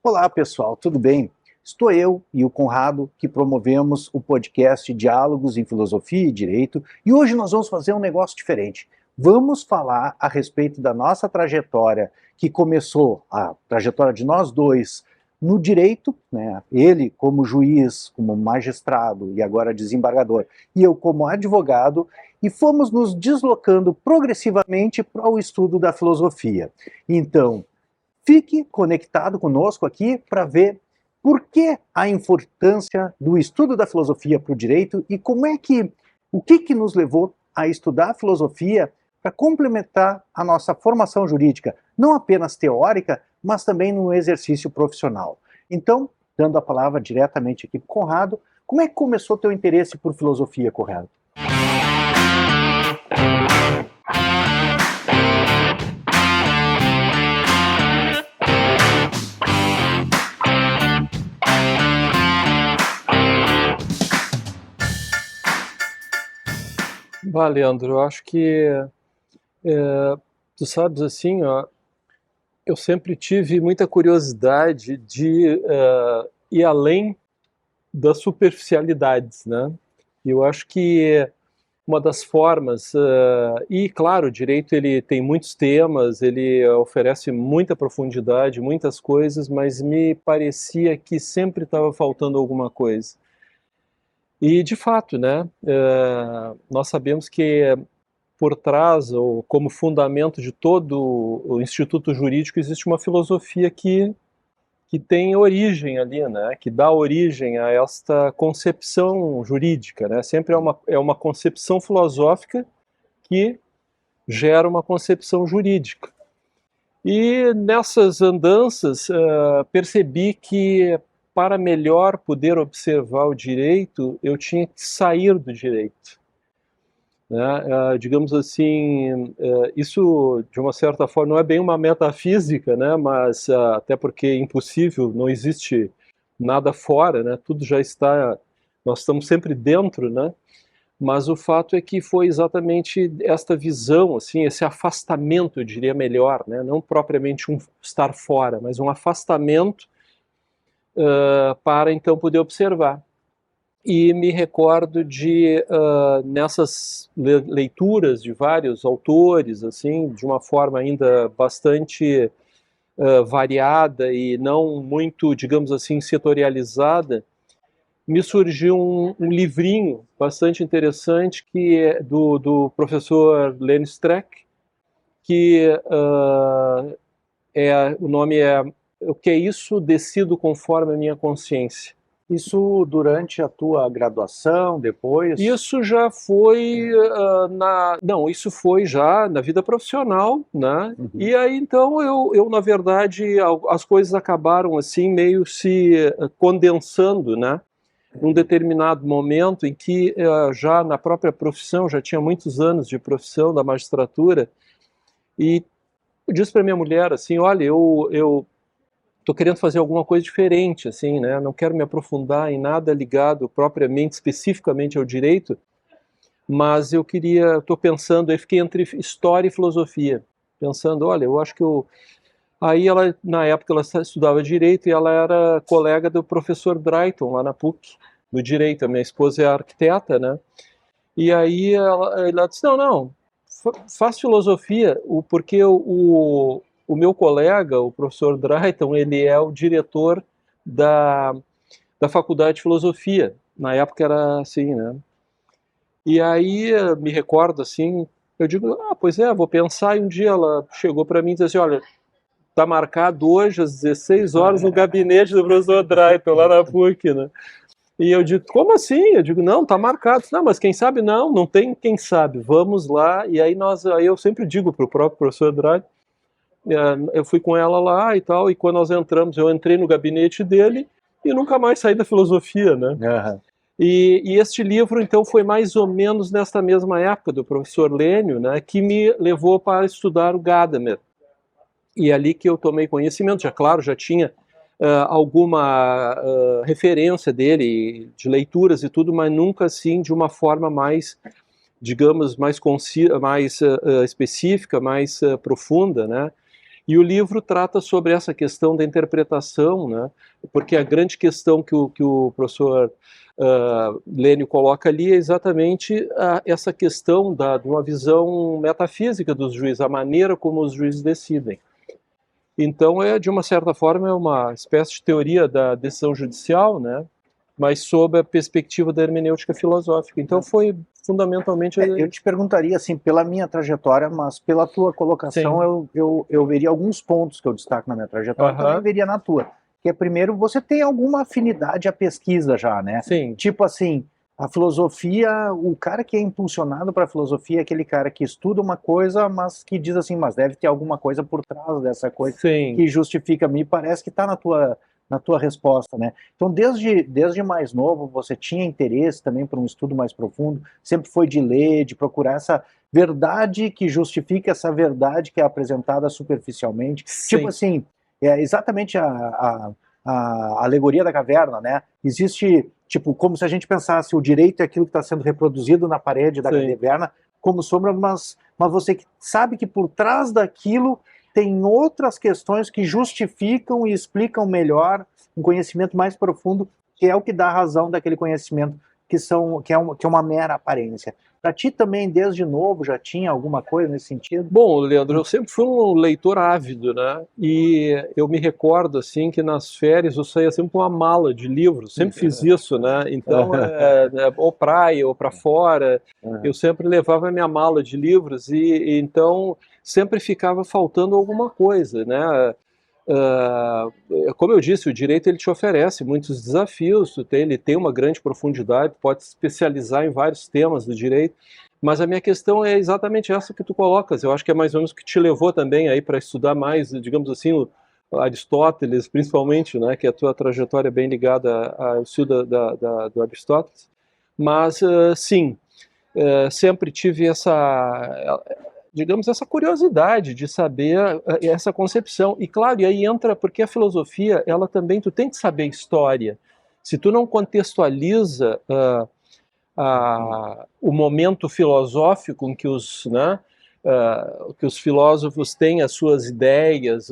Olá pessoal, tudo bem? Estou eu e o Conrado que promovemos o podcast Diálogos em Filosofia e Direito e hoje nós vamos fazer um negócio diferente. Vamos falar a respeito da nossa trajetória que começou, a trajetória de nós dois no direito, né? Ele como juiz, como magistrado e agora desembargador, e eu como advogado, e fomos nos deslocando progressivamente para o estudo da filosofia. Então, fique conectado conosco aqui para ver por que a importância do estudo da filosofia para o direito e o que nos levou a estudar a filosofia para complementar a nossa formação jurídica, não apenas teórica, mas também no exercício profissional. Então, dando a palavra diretamente aqui para o Conrado, como é que começou o teu interesse por filosofia, Conrado? Leandro, eu acho que, tu sabes assim, ó, eu sempre tive muita curiosidade de ir além das superficialidades, né? E eu acho que uma das formas, e claro, o direito ele tem muitos temas, ele oferece muita profundidade, muitas coisas, mas me parecia que sempre estava faltando alguma coisa. E, de fato, né, nós sabemos que por trás, ou como fundamento de todo o instituto jurídico, existe uma filosofia que tem origem ali, né, que dá origem a esta concepção jurídica, né, sempre é uma concepção filosófica que gera uma concepção jurídica. E nessas andanças percebi que para melhor poder observar o direito, eu tinha que sair do direito. Né? Digamos assim, isso de uma certa forma não é bem uma metafísica, né? Mas até porque é impossível, não existe nada fora, né? Tudo já está, nós estamos sempre dentro, né? Mas o fato é que foi exatamente esta visão, assim, esse afastamento, eu diria melhor, né? Não propriamente um estar fora, mas um afastamento para então poder observar. E me recordo de, nessas leituras de vários autores, assim, de uma forma ainda bastante variada e não muito, digamos assim, setorializada, me surgiu um livrinho bastante interessante que é do professor Len Streck, que o nome é O que é isso? Decido conforme a minha consciência. Isso durante a tua graduação, depois? Isso já foi Não, isso foi já na vida profissional, né? Uhum. E aí, então, eu, na verdade, as coisas acabaram, assim, meio se condensando, né? Num determinado momento em que, já na própria profissão, já tinha muitos anos de profissão da magistratura, e eu disse para minha mulher, assim, olha, eu estou querendo fazer alguma coisa diferente, assim, né? Não quero me aprofundar em nada ligado propriamente, especificamente ao direito, mas estou pensando, eu fiquei entre história e filosofia, pensando, olha, eu acho que Aí ela, na época, ela estudava direito e ela era colega do professor Drayton, lá na PUC, do direito. A minha esposa é arquiteta, né? E aí ela disse, não, faz filosofia, porque o meu colega, o professor Drayton, ele é o diretor da faculdade de filosofia. Na época era assim, né? E aí me recordo assim, eu digo, pois é, vou pensar. E um dia ela chegou para mim e disse assim, olha, está marcado hoje às 16 horas no gabinete do professor Drayton, lá na PUC, né? E eu digo, como assim? Eu digo, não, está marcado. Não, mas quem sabe não, não tem quem sabe, vamos lá. E aí eu sempre digo para o próprio professor Drayton, eu fui com ela lá e tal, e quando nós entramos, eu entrei no gabinete dele e nunca mais saí da filosofia, né? Uhum. E este livro, então, foi mais ou menos nesta mesma época do professor Lênio, né, que me levou para estudar o Gadamer. E é ali que eu tomei conhecimento, já tinha alguma referência dele, de leituras e tudo, mas nunca assim de uma forma mais, digamos, mais específica, mais profunda, né? E o livro trata sobre essa questão da interpretação, né? Porque a grande questão que o professor Lênio coloca ali é exatamente essa questão de uma visão metafísica dos juízes, a maneira como os juízes decidem. Então, de uma certa forma, é uma espécie de teoria da decisão judicial, né? Mas sob a perspectiva da hermenêutica filosófica. Então, foi fundamentalmente... Eu te perguntaria, assim, pela minha trajetória, mas pela tua colocação, eu veria alguns pontos que eu destaco na minha trajetória, também veria na tua. Que é, primeiro, você tem alguma afinidade à pesquisa já, né? Sim. Tipo assim, a filosofia, o cara que é impulsionado para a filosofia é aquele cara que estuda uma coisa, mas que diz assim, mas deve ter alguma coisa por trás dessa coisa que justifica. Me parece que está na tua resposta, né? Então, desde mais novo, você tinha interesse também por um estudo mais profundo, sempre foi de ler, de procurar essa verdade que justifica essa verdade que é apresentada superficialmente. Sim. Tipo assim, é exatamente a alegoria da caverna, né? Existe, tipo, como se a gente pensasse o direito é aquilo que está sendo reproduzido na parede da caverna como sombra, mas você sabe que por trás daquilo tem outras questões que justificam e explicam melhor um conhecimento mais profundo, que é o que dá razão daquele conhecimento que é uma mera aparência. Para ti também, desde novo, já tinha alguma coisa nesse sentido? Bom, Leandro, eu sempre fui um leitor ávido, né? E eu me recordo, assim, que nas férias eu saía sempre com uma mala de livros, sempre fiz isso, né? Então, ou praia, ou para fora, eu sempre levava a minha mala de livros e então sempre ficava faltando alguma coisa, né? Como eu disse, o direito ele te oferece muitos desafios, ele tem uma grande profundidade, pode se especializar em vários temas do direito, mas a minha questão é exatamente essa que tu colocas. Eu acho que é mais ou menos o que te levou também aí para estudar mais, digamos assim, o Aristóteles, principalmente, né, que a tua trajetória é bem ligada ao estudo do Aristóteles. Mas, sim, sempre tive essa, digamos, essa curiosidade de saber essa concepção. E claro, e aí entra, porque a filosofia, ela também, tu tem que saber história. Se tu não contextualiza o momento filosófico em que que os filósofos têm as suas ideias,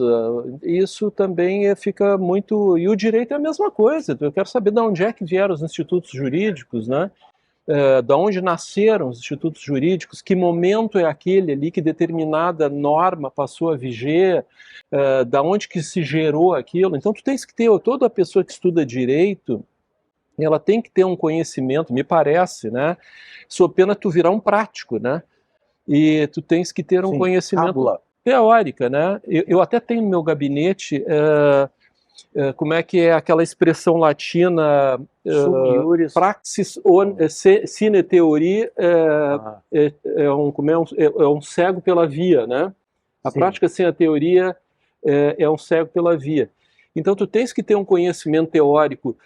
isso também fica muito... E o direito é a mesma coisa, eu quero saber de onde é que vieram os institutos jurídicos, né? Da onde nasceram os institutos jurídicos, que momento é aquele ali que determinada norma passou a viger, da onde que se gerou aquilo. Então tu tens que ter, toda pessoa que estuda direito, ela tem que ter um conhecimento, me parece, né? Sob pena tu virar um prático, né? E tu tens que ter um conhecimento teórico, né? Eu até tenho no meu gabinete... como é que é aquela expressão latina praxis sine theoria é um cego pela via, né? A prática sem a teoria é um cego pela via. Então tu tens que ter um conhecimento teórico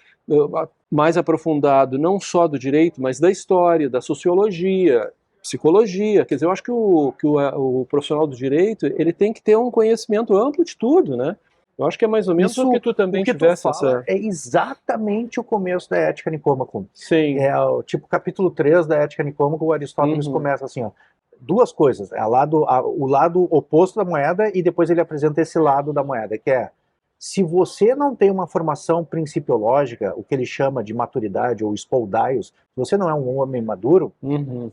mais aprofundado, não só do direito, mas da história, da sociologia, psicologia. Quer dizer, eu acho que o profissional do direito ele tem que ter um conhecimento amplo de tudo, né? Eu acho que é mais ou menos o que tu também tivesse essa... É exatamente o começo da Ética Nicômaco. Sim. É o tipo capítulo 3 da Ética Nicômaco, o Aristóteles começa assim, ó, duas coisas, o lado oposto da moeda e depois ele apresenta esse lado da moeda, que é, se você não tem uma formação principiológica, o que ele chama de maturidade ou spoldaios, se você não é um homem maduro,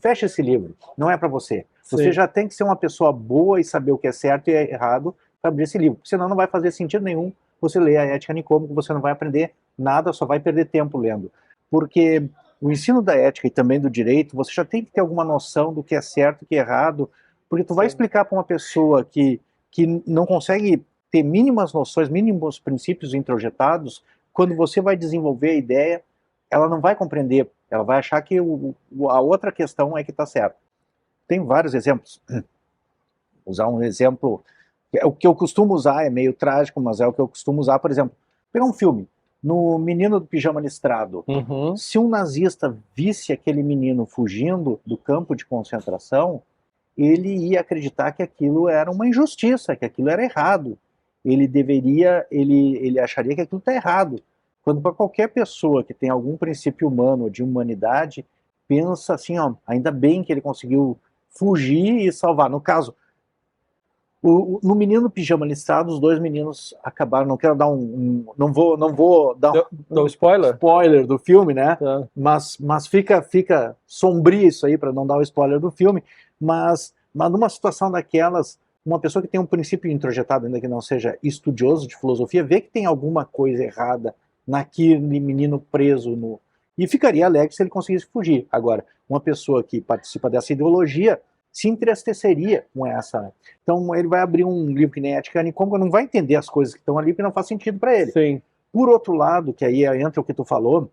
fecha esse livro, não é para você. Você já tem que ser uma pessoa boa e saber o que é certo e é errado, para abrir esse livro, senão não vai fazer sentido nenhum você ler a Ética Nicômaco, você não vai aprender nada, só vai perder tempo lendo. Porque o ensino da ética e também do direito, você já tem que ter alguma noção do que é certo e o que é errado, porque tu vai explicar para uma pessoa que não consegue ter mínimas noções, mínimos princípios introjetados, quando você vai desenvolver a ideia, ela não vai compreender, ela vai achar que a outra questão é que está certo. Tem vários exemplos. Vou usar um exemplo... O que eu costumo usar é meio trágico, mas é o que eu costumo usar, por exemplo, pegar um filme, no Menino do Pijama Listrado. Se um nazista visse aquele menino fugindo do campo de concentração, ele ia acreditar que aquilo era uma injustiça, que aquilo era errado. Ele acharia que aquilo está errado. Quando para qualquer pessoa que tem algum princípio humano, de humanidade, pensa assim, ó, ainda bem que ele conseguiu fugir e salvar. No caso, No Menino Pijama Listrado, os dois meninos acabaram, não quero dar não vou dar Dá spoiler? spoiler do filme, né? Tá. Mas fica sombrio isso aí, para não dar o spoiler do filme, mas numa situação daquelas, uma pessoa que tem um princípio introjetado, ainda que não seja estudioso de filosofia, vê que tem alguma coisa errada naquele menino preso no... E ficaria alegre se ele conseguisse fugir. Agora, uma pessoa que participa dessa ideologia se entristeceria com essa. Então ele vai abrir um livro que nem Ética Nicômaco, não vai entender as coisas que estão ali, porque não faz sentido para ele. Sim. Por outro lado, que aí entra o que tu falou,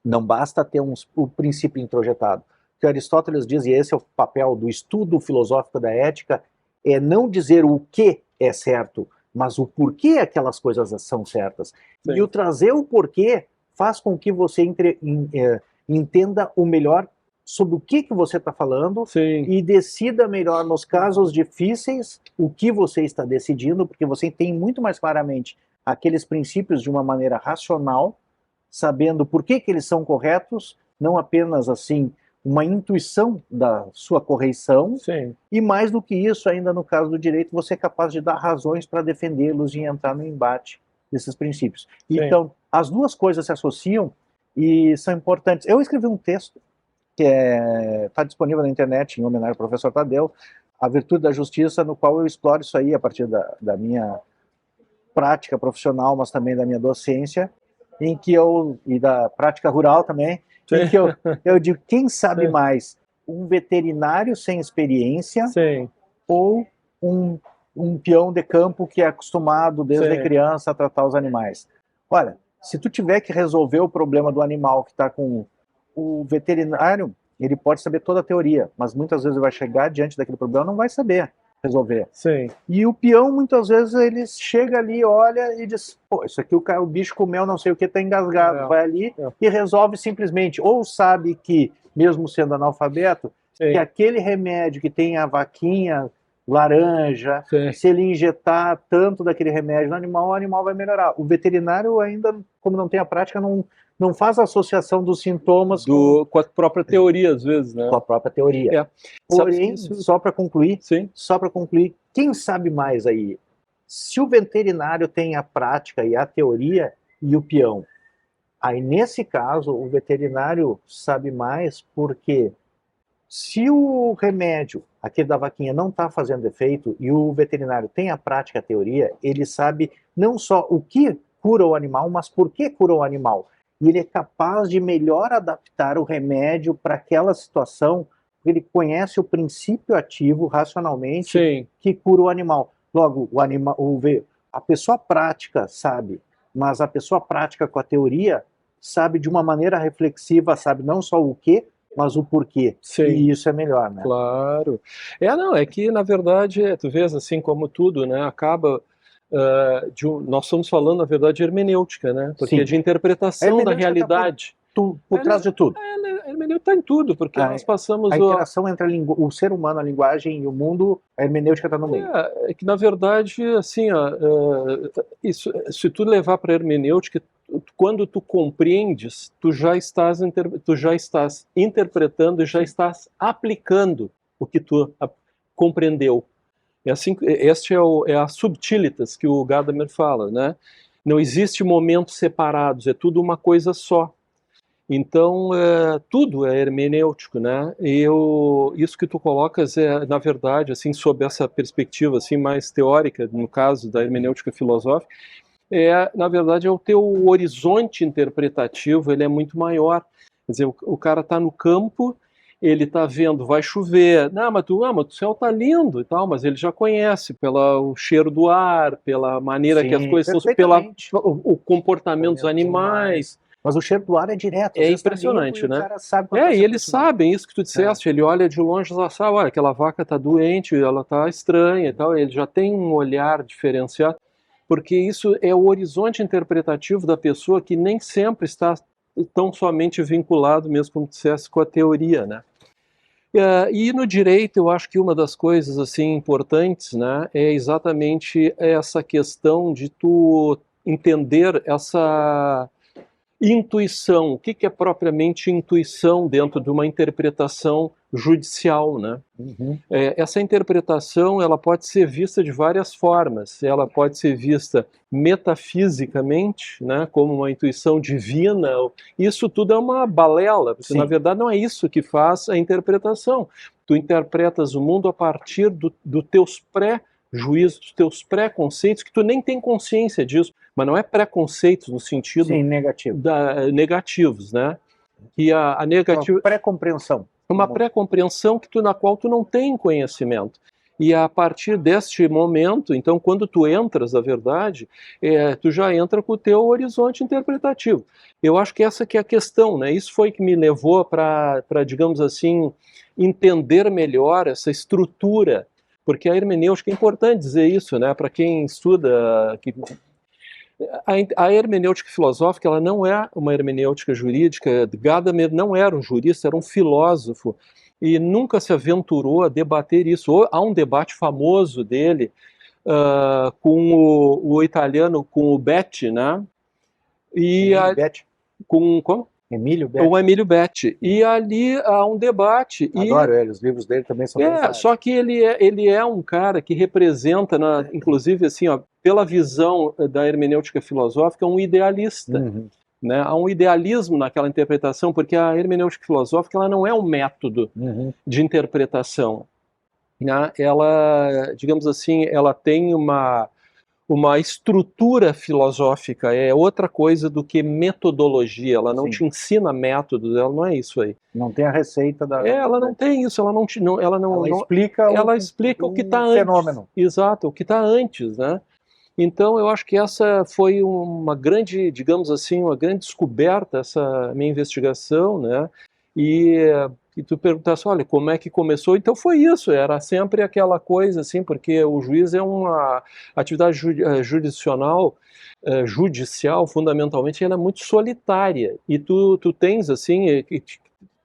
não basta ter o princípio introjetado. O que Aristóteles diz, e esse é o papel do estudo filosófico da ética, é não dizer o que é certo, mas o porquê aquelas coisas são certas. Sim. E o trazer o porquê faz com que você entenda o melhor sobre o que você está falando. Sim. E decida melhor nos casos difíceis o que você está decidindo, porque você tem muito mais claramente aqueles princípios de uma maneira racional, sabendo por que eles são corretos, não apenas assim uma intuição da sua correção. Sim. E mais do que isso, ainda no caso do direito, você é capaz de dar razões para defendê-los e entrar no embate desses princípios. Sim. Então, as duas coisas se associam e são importantes. Eu escrevi um texto que está disponível na internet, em homenagem ao professor Tadeu, A Virtude da Justiça, no qual eu exploro isso aí a partir da minha prática profissional, mas também da minha docência, e da prática rural também, sim. Em que eu digo, quem sabe sim. mais, um veterinário sem experiência sim. ou um peão de campo que é acostumado desde sim. criança a tratar os animais? Olha, se tu tiver que resolver o problema do animal que está com o veterinário, ele pode saber toda a teoria, mas muitas vezes ele vai chegar diante daquele problema e não vai saber resolver. Sim. E o peão, muitas vezes, ele chega ali, olha e diz, pô, isso aqui o bicho comeu não sei o que, está engasgado. Vai ali e resolve simplesmente. Ou sabe que, mesmo sendo analfabeto, sim. que aquele remédio que tem a vaquinha laranja, sim. se ele injetar tanto daquele remédio no animal, o animal vai melhorar. O veterinário ainda, como não tem a prática, não faz a associação dos sintomas com a própria teoria, às vezes, né? Com a própria teoria. É. Porém, só para concluir, quem sabe mais aí? Se o veterinário tem a prática e a teoria e o peão, aí nesse caso o veterinário sabe mais porque se o remédio, aquele da vaquinha, não está fazendo efeito e o veterinário tem a prática e a teoria, ele sabe não só o que cura o animal, mas por que cura o animal. E ele é capaz de melhor adaptar o remédio para aquela situação, porque ele conhece o princípio ativo racionalmente sim. que cura o animal. Logo, a pessoa prática sabe, mas a pessoa prática com a teoria sabe de uma maneira reflexiva, sabe não só o que, mas o porquê. Sim. E isso é melhor, né? Claro. É que, na verdade, tu vês, assim como tudo, né, acaba... nós estamos falando, na verdade, de hermenêutica, né? Porque sim. é de interpretação da realidade. Tá por trás de tudo. A hermenêutica está em tudo, porque nós passamos... A interação entre o ser humano, a linguagem e o mundo, a hermenêutica está no meio. É que, na verdade, assim, se tu levar para a hermenêutica, quando tu compreendes, tu já estás interpretando e já estás aplicando o que tu compreendeu. Este é a subtilitas que o Gadamer fala, né? Não existe momentos separados, é tudo uma coisa só. Então, tudo é hermenêutico, né? Isso que tu colocas é, na verdade, assim, sob essa perspectiva assim, mais teórica, no caso da hermenêutica filosófica, na verdade, o teu horizonte interpretativo ele é muito maior. Quer dizer, o cara está no campo, ele está vendo, vai chover, mas o céu está lindo e tal, mas ele já conhece pelo cheiro do ar, pela maneira sim, que as coisas são, o comportamento dos animais. Mas o cheiro do ar é direto. É impressionante, né? O cara sabe e eles sabem isso que tu disseste, ele olha de longe e já sabe, olha, aquela vaca está doente, ela está estranha e tal, ele já tem um olhar diferenciado, porque isso é o horizonte interpretativo da pessoa que nem sempre está tão somente vinculado, mesmo como dissesse, com a teoria, né? E no direito, eu acho que uma das coisas assim importantes, né, é exatamente essa questão de tu entender essa intuição. O que é propriamente intuição dentro de uma interpretação judicial, né? Essa interpretação, ela pode ser vista de várias formas. Ela pode ser vista metafisicamente, né, como uma intuição divina. Isso tudo é uma balela, porque na verdade não é isso que faz a interpretação. Tu interpretas o mundo a partir dos teus pré-juízos, dos teus pré-conceitos, que tu nem tem consciência disso, mas não é preconceitos no sentido negativos, né? Que a negativa... Pré-compreensão. Uma pré-compreensão na qual tu não tem conhecimento. E a partir deste momento, então, quando tu entras, na verdade, tu já entra com o teu horizonte interpretativo. Eu acho que essa que é a questão, né? Isso foi que me levou para, digamos assim, entender melhor essa estrutura, porque a hermenêutica, é importante dizer isso, né? Para quem estuda... A hermenêutica filosófica, ela não é uma hermenêutica jurídica. Gadamer não era um jurista, era um filósofo, e nunca se aventurou a debater isso. Há um debate famoso dele com o italiano, com o Betti, né? Betti? Como? Emílio Betti. O Emílio Betti. E ali há um debate. Adoro ele, os livros dele também são bem só que ele é um cara que representa, inclusive, assim, ó, pela visão da hermenêutica filosófica, um idealista. Né? Há um idealismo naquela interpretação, porque a hermenêutica filosófica ela não é um método de interpretação. Né? Ela, digamos assim, ela tem uma estrutura filosófica, é outra coisa do que metodologia. Ela não te ensina métodos, ela não é isso aí. Não tem a receita da... ela não tem isso, ela explica o que está antes. Fenômeno. Exato, o que está antes, né? Então, eu acho que essa foi uma grande, digamos assim, uma grande descoberta, essa minha investigação, né? E tu perguntasse, olha, como é que começou? Então foi isso, era sempre aquela coisa, assim, porque o juiz é uma atividade judicial, fundamentalmente, ela é muito solitária. E tu tens, assim,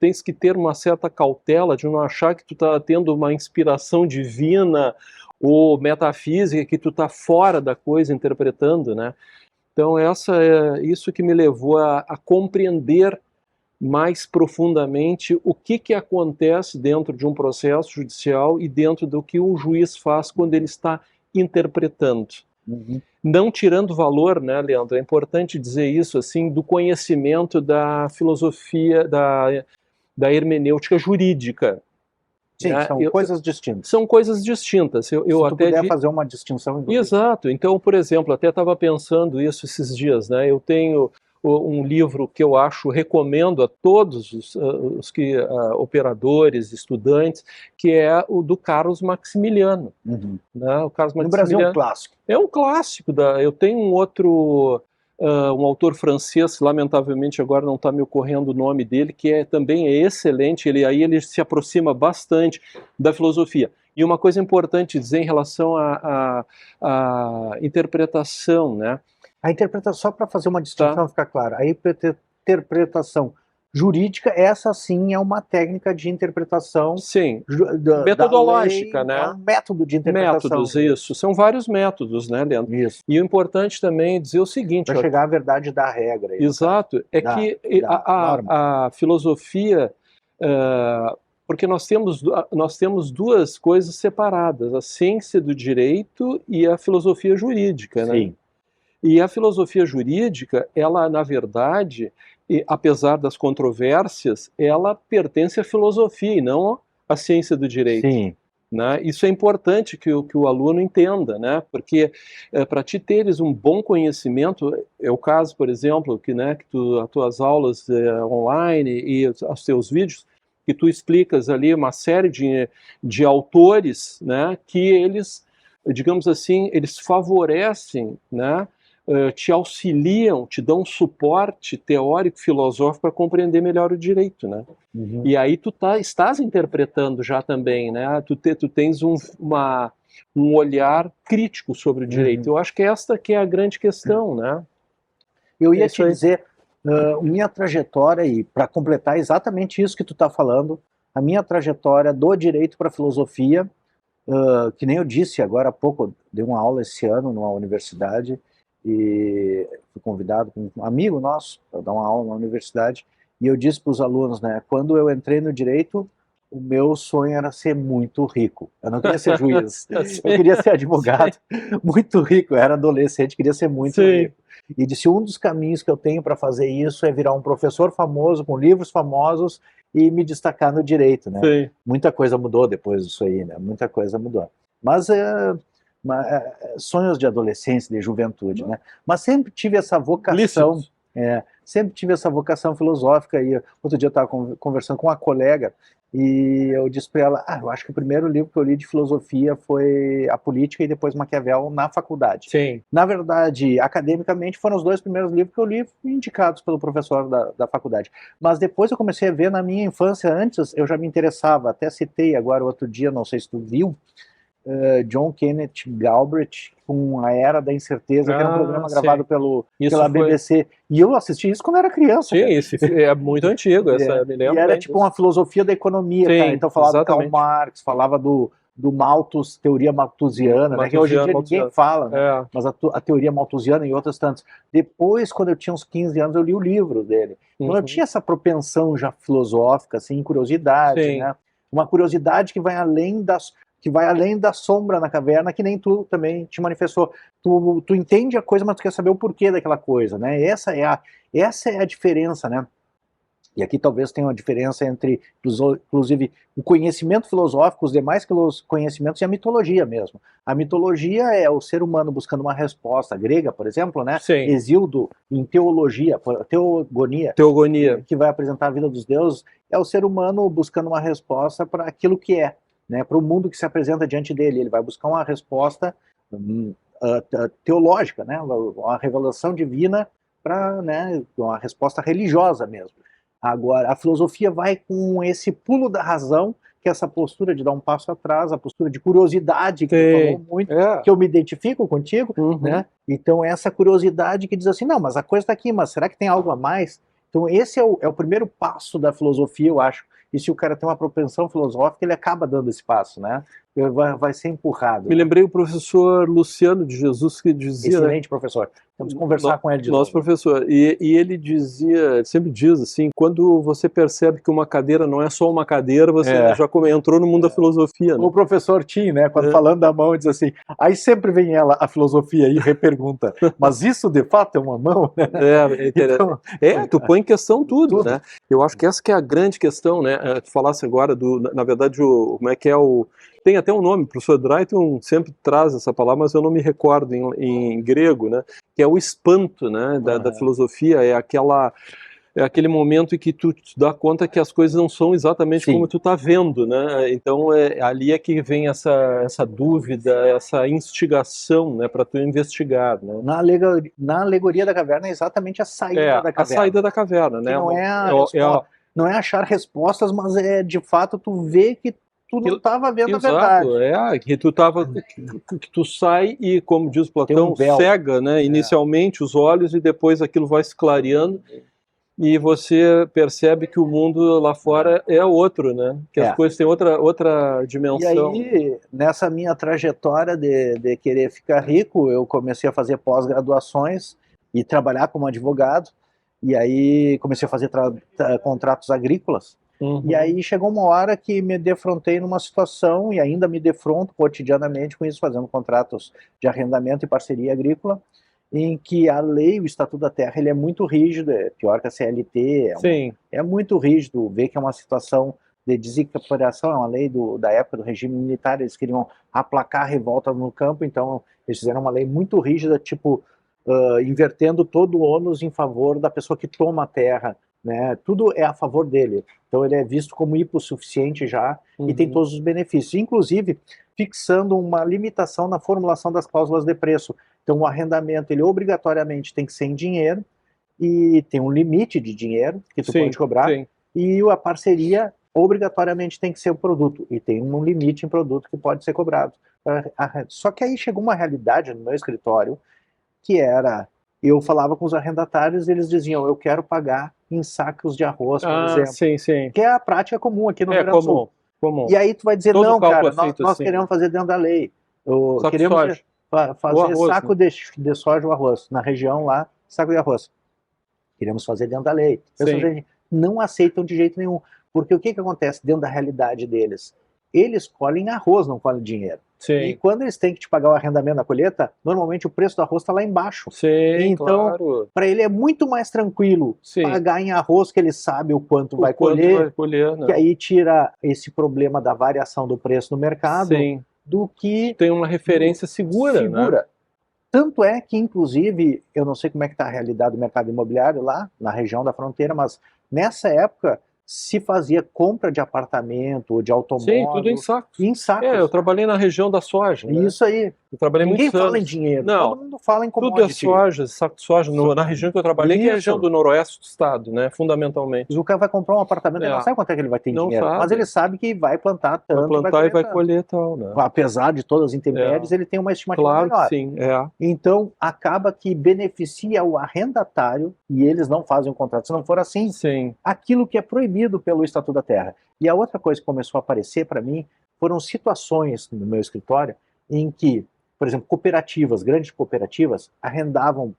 tens que ter uma certa cautela de não achar que tu está tendo uma inspiração divina ou metafísica, que tu está fora da coisa interpretando, né? Então isso que me levou a compreender mais profundamente o que acontece dentro de um processo judicial e dentro do que um juiz faz quando ele está interpretando. Não tirando valor, né, Leandro? É importante dizer isso, assim, do conhecimento da filosofia, da hermenêutica jurídica. Sim, são coisas distintas. São coisas distintas. Se tu puder fazer uma distinção... Exato. Então, por exemplo, até estava pensando isso esses dias, né? Eu tenho um livro que eu recomendo a todos os operadores, estudantes, que é o do Carlos Maximiliano. Né? O Carlos Maximiliano, no Brasil é um clássico. É um clássico. Eu tenho um outro... um autor francês, lamentavelmente agora não está me ocorrendo o nome dele, que também é excelente, ele se aproxima bastante da filosofia. E uma coisa importante dizer em relação à interpretação, né? A interpretação, só para fazer uma distinção, ficar claro, a interpretação jurídica, essa sim é uma técnica de interpretação. Sim, metodológica, né? É um método de interpretação. Métodos, isso. São vários métodos, né, Leandro? Isso. E o importante também é dizer o seguinte... Para chegar à verdade da regra. Exato. Que a filosofia... porque nós temos duas coisas separadas, a ciência do direito e a filosofia jurídica, né? Sim. E a filosofia jurídica, ela, na verdade, apesar das controvérsias, ela pertence à filosofia e não à ciência do direito. Sim. Né? Isso é importante que o aluno entenda, né? Porque para ti teres um bom conhecimento, é o caso, por exemplo, que as tuas aulas online e os teus vídeos, que tu explicas ali uma série de autores, né? Que eles, digamos assim, eles favorecem, né? Te auxiliam, te dão um suporte teórico, filosófico para compreender melhor o direito, né? E aí tu estás interpretando já também, né? Tu tens um olhar crítico sobre o direito. Eu acho que esta que é a grande questão, né? Eu ia te dizer, minha trajetória, e para completar exatamente isso que tu está falando, a minha trajetória do direito para a filosofia, que nem eu disse agora há pouco, eu dei uma aula esse ano numa universidade, e fui convidado com um amigo nosso para dar uma aula na universidade, e eu disse para os alunos, né, quando eu entrei no direito, O meu sonho era ser muito rico. Eu não queria ser juiz, Sim. eu queria ser advogado, muito rico. Eu era adolescente, queria ser muito Sim. rico. E disse, um dos caminhos que eu tenho para fazer isso é virar um professor famoso, com livros famosos, e me destacar no direito, né? Sim. Muita coisa mudou depois disso aí, né? Muita coisa mudou. Mas sonhos de adolescência, de juventude, né? Mas sempre tive essa vocação, Lícitos. sempre tive essa vocação filosófica. E outro dia eu estava conversando com uma colega e eu disse para ela, eu acho que o primeiro livro que eu li de filosofia foi A Política e depois Maquiavel na faculdade. Sim. Na verdade, academicamente, foram os dois primeiros livros que eu li indicados pelo professor da faculdade. Mas depois eu comecei a ver na minha infância, antes eu já me interessava, até citei agora outro dia, não sei se tu viu, John Kenneth Galbraith, com A Era da Incerteza, que era um programa gravado pela BBC. E eu assisti isso quando era criança. Sim, esse é muito antigo, me lembro. E era tipo uma filosofia da economia, sim, cara. Então falava exatamente. do Karl Marx, falava do Malthus, teoria malthusiana, né, que hoje em dia ninguém fala, né, mas a teoria malthusiana e outras tantas. Depois, quando eu tinha uns 15 anos, eu li o livro dele. Então eu tinha essa propensão já filosófica, assim, curiosidade, né? Uma curiosidade que vai além da sombra na caverna, que nem tu também te manifestou. Tu entende a coisa, mas tu quer saber o porquê daquela coisa, né? Essa é a diferença, né? E aqui talvez tenha uma diferença entre, inclusive, o conhecimento filosófico, os demais conhecimentos e a mitologia mesmo. A mitologia é o ser humano buscando uma resposta grega, por exemplo, né? Sim. Hesíodo, em teologia, teogonia, que vai apresentar a vida dos deuses, é o ser humano buscando uma resposta para aquilo que é, né? Para o mundo que se apresenta diante dele. Ele vai buscar uma resposta teológica, né? Uma revelação divina para, né, uma resposta religiosa mesmo. Agora, a filosofia vai com esse pulo da razão, que é essa postura de dar um passo atrás, a postura de curiosidade, que tu falou muito, que eu me identifico contigo, né? Então, essa curiosidade que diz assim, não, mas a coisa está aqui, mas será que tem algo a mais? Então, esse é o primeiro passo da filosofia, eu acho. E se o cara tem uma propensão filosófica, ele acaba dando esse passo, né? Vai ser empurrado. Me lembrei o professor Luciano de Jesus, que dizia... Excelente, professor. Temos que conversar com ele de nosso novo. Professor. E ele dizia, ele sempre diz assim, quando você percebe que uma cadeira não é só uma cadeira, você já entrou no mundo da filosofia. Né? O professor Tim, né, quando falando da mão, diz assim, aí sempre vem ela, a filosofia, e repergunta, mas isso de fato é uma mão? Então, tu põe em questão tudo, né? Eu acho que essa que é a grande questão, né? Tu falasse agora na verdade, como é que é o... Tem até um nome, o professor Drayton sempre traz essa palavra, mas eu não me recordo em grego, né? Que é o espanto, né? Da filosofia, é aquele momento em que tu te dá conta que as coisas não são exatamente como tu está vendo, né? Então ali é que vem essa dúvida, essa instigação, né, para tu investigar, né? Na alegoria da caverna é exatamente a saída da caverna. A saída da caverna, né? Não é achar respostas, mas é de fato tu vê que tu não estava vendo a verdade. Que tu sai e, como diz Platão, cega, né, inicialmente os olhos e depois aquilo vai se clareando e você percebe que o mundo lá fora é outro, né? Que as coisas têm outra dimensão. E aí, nessa minha trajetória de querer ficar rico, eu comecei a fazer pós-graduações e trabalhar como advogado. E aí comecei a fazer contratos agrícolas. E aí chegou uma hora que me defrontei numa situação, e ainda me defronto cotidianamente com isso, fazendo contratos de arrendamento e parceria agrícola, em que a lei, o Estatuto da Terra, ele é muito rígido, é pior que a CLT, é muito rígido, vê que é uma situação de desincorporação, é uma lei da época do regime militar, eles queriam aplacar a revolta no campo, então eles fizeram uma lei muito rígida, tipo, invertendo todo o ônus em favor da pessoa que toma a terra, né? Tudo é a favor dele, então ele é visto como hipossuficiente já e tem todos os benefícios, inclusive fixando uma limitação na formulação das cláusulas de preço. Então o arrendamento ele obrigatoriamente tem que ser em dinheiro e tem um limite de dinheiro que tu pode cobrar, e a parceria obrigatoriamente tem que ser o produto e tem um limite em produto que pode ser cobrado. Só que aí chegou uma realidade no meu escritório que era, eu falava com os arrendatários e eles diziam, eu quero pagar em sacos de arroz, por exemplo. Que é a prática comum aqui no Rio Grande do Sul. Comum. E aí tu vai dizer, não, cara, nós queremos fazer dentro da lei. Queremos fazer saco de soja ou arroz. Na região lá, saco de arroz. Queremos fazer dentro da lei. Não aceitam de jeito nenhum. Porque o que acontece dentro da realidade deles? Eles colhem arroz, não colhem dinheiro. Sim. E quando eles têm que te pagar o arrendamento da colheita, normalmente o preço do arroz está lá embaixo. Sim, então, claro. para ele é muito mais tranquilo pagar em arroz, que ele sabe o quanto vai colher, né? que aí tira esse problema da variação do preço no mercado, Sim. do que... Tem uma referência segura, né? Tanto é que, inclusive, eu não sei como é que está a realidade do mercado imobiliário lá, na região da fronteira, mas nessa época se fazia compra de apartamento ou de automóvel. Sim, tudo em sacos. Em sacos. Eu trabalhei na região da soja. Né? Isso aí. Eu trabalhei Ninguém muitos fala anos. em dinheiro, Não, todo mundo fala em tudo é commodity. soja, saco de soja. Na região que eu trabalhei, que é a região do noroeste do estado, né? Fundamentalmente. O cara vai comprar um apartamento, ele não sabe quanto é que ele vai ter em dinheiro, mas ele sabe que vai plantar tanto, vai plantar e vai colher tal, né? Apesar de todas as intempéries, ele tem uma estimativa melhor. Claro que sim, Então, acaba que beneficia o arrendatário, e eles não fazem o contrato. Se não for assim, aquilo que é proibido pelo Estatuto da Terra. E a outra coisa que começou a aparecer para mim foram situações no meu escritório em que, por exemplo, cooperativas, grandes cooperativas, arrendavam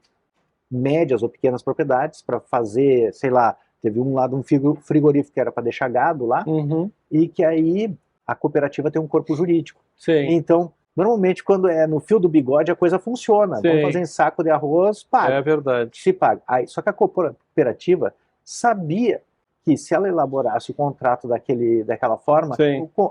médias ou pequenas propriedades para fazer, sei lá, teve um lado um frigorífico que era para deixar gado lá, e que aí a cooperativa tem um corpo jurídico. Então, normalmente quando é no fio do bigode a coisa funciona. Vamos fazer em saco de arroz, paga. É verdade. Se paga. Aí, só que a cooperativa sabia que se ela elaborasse o contrato daquela forma,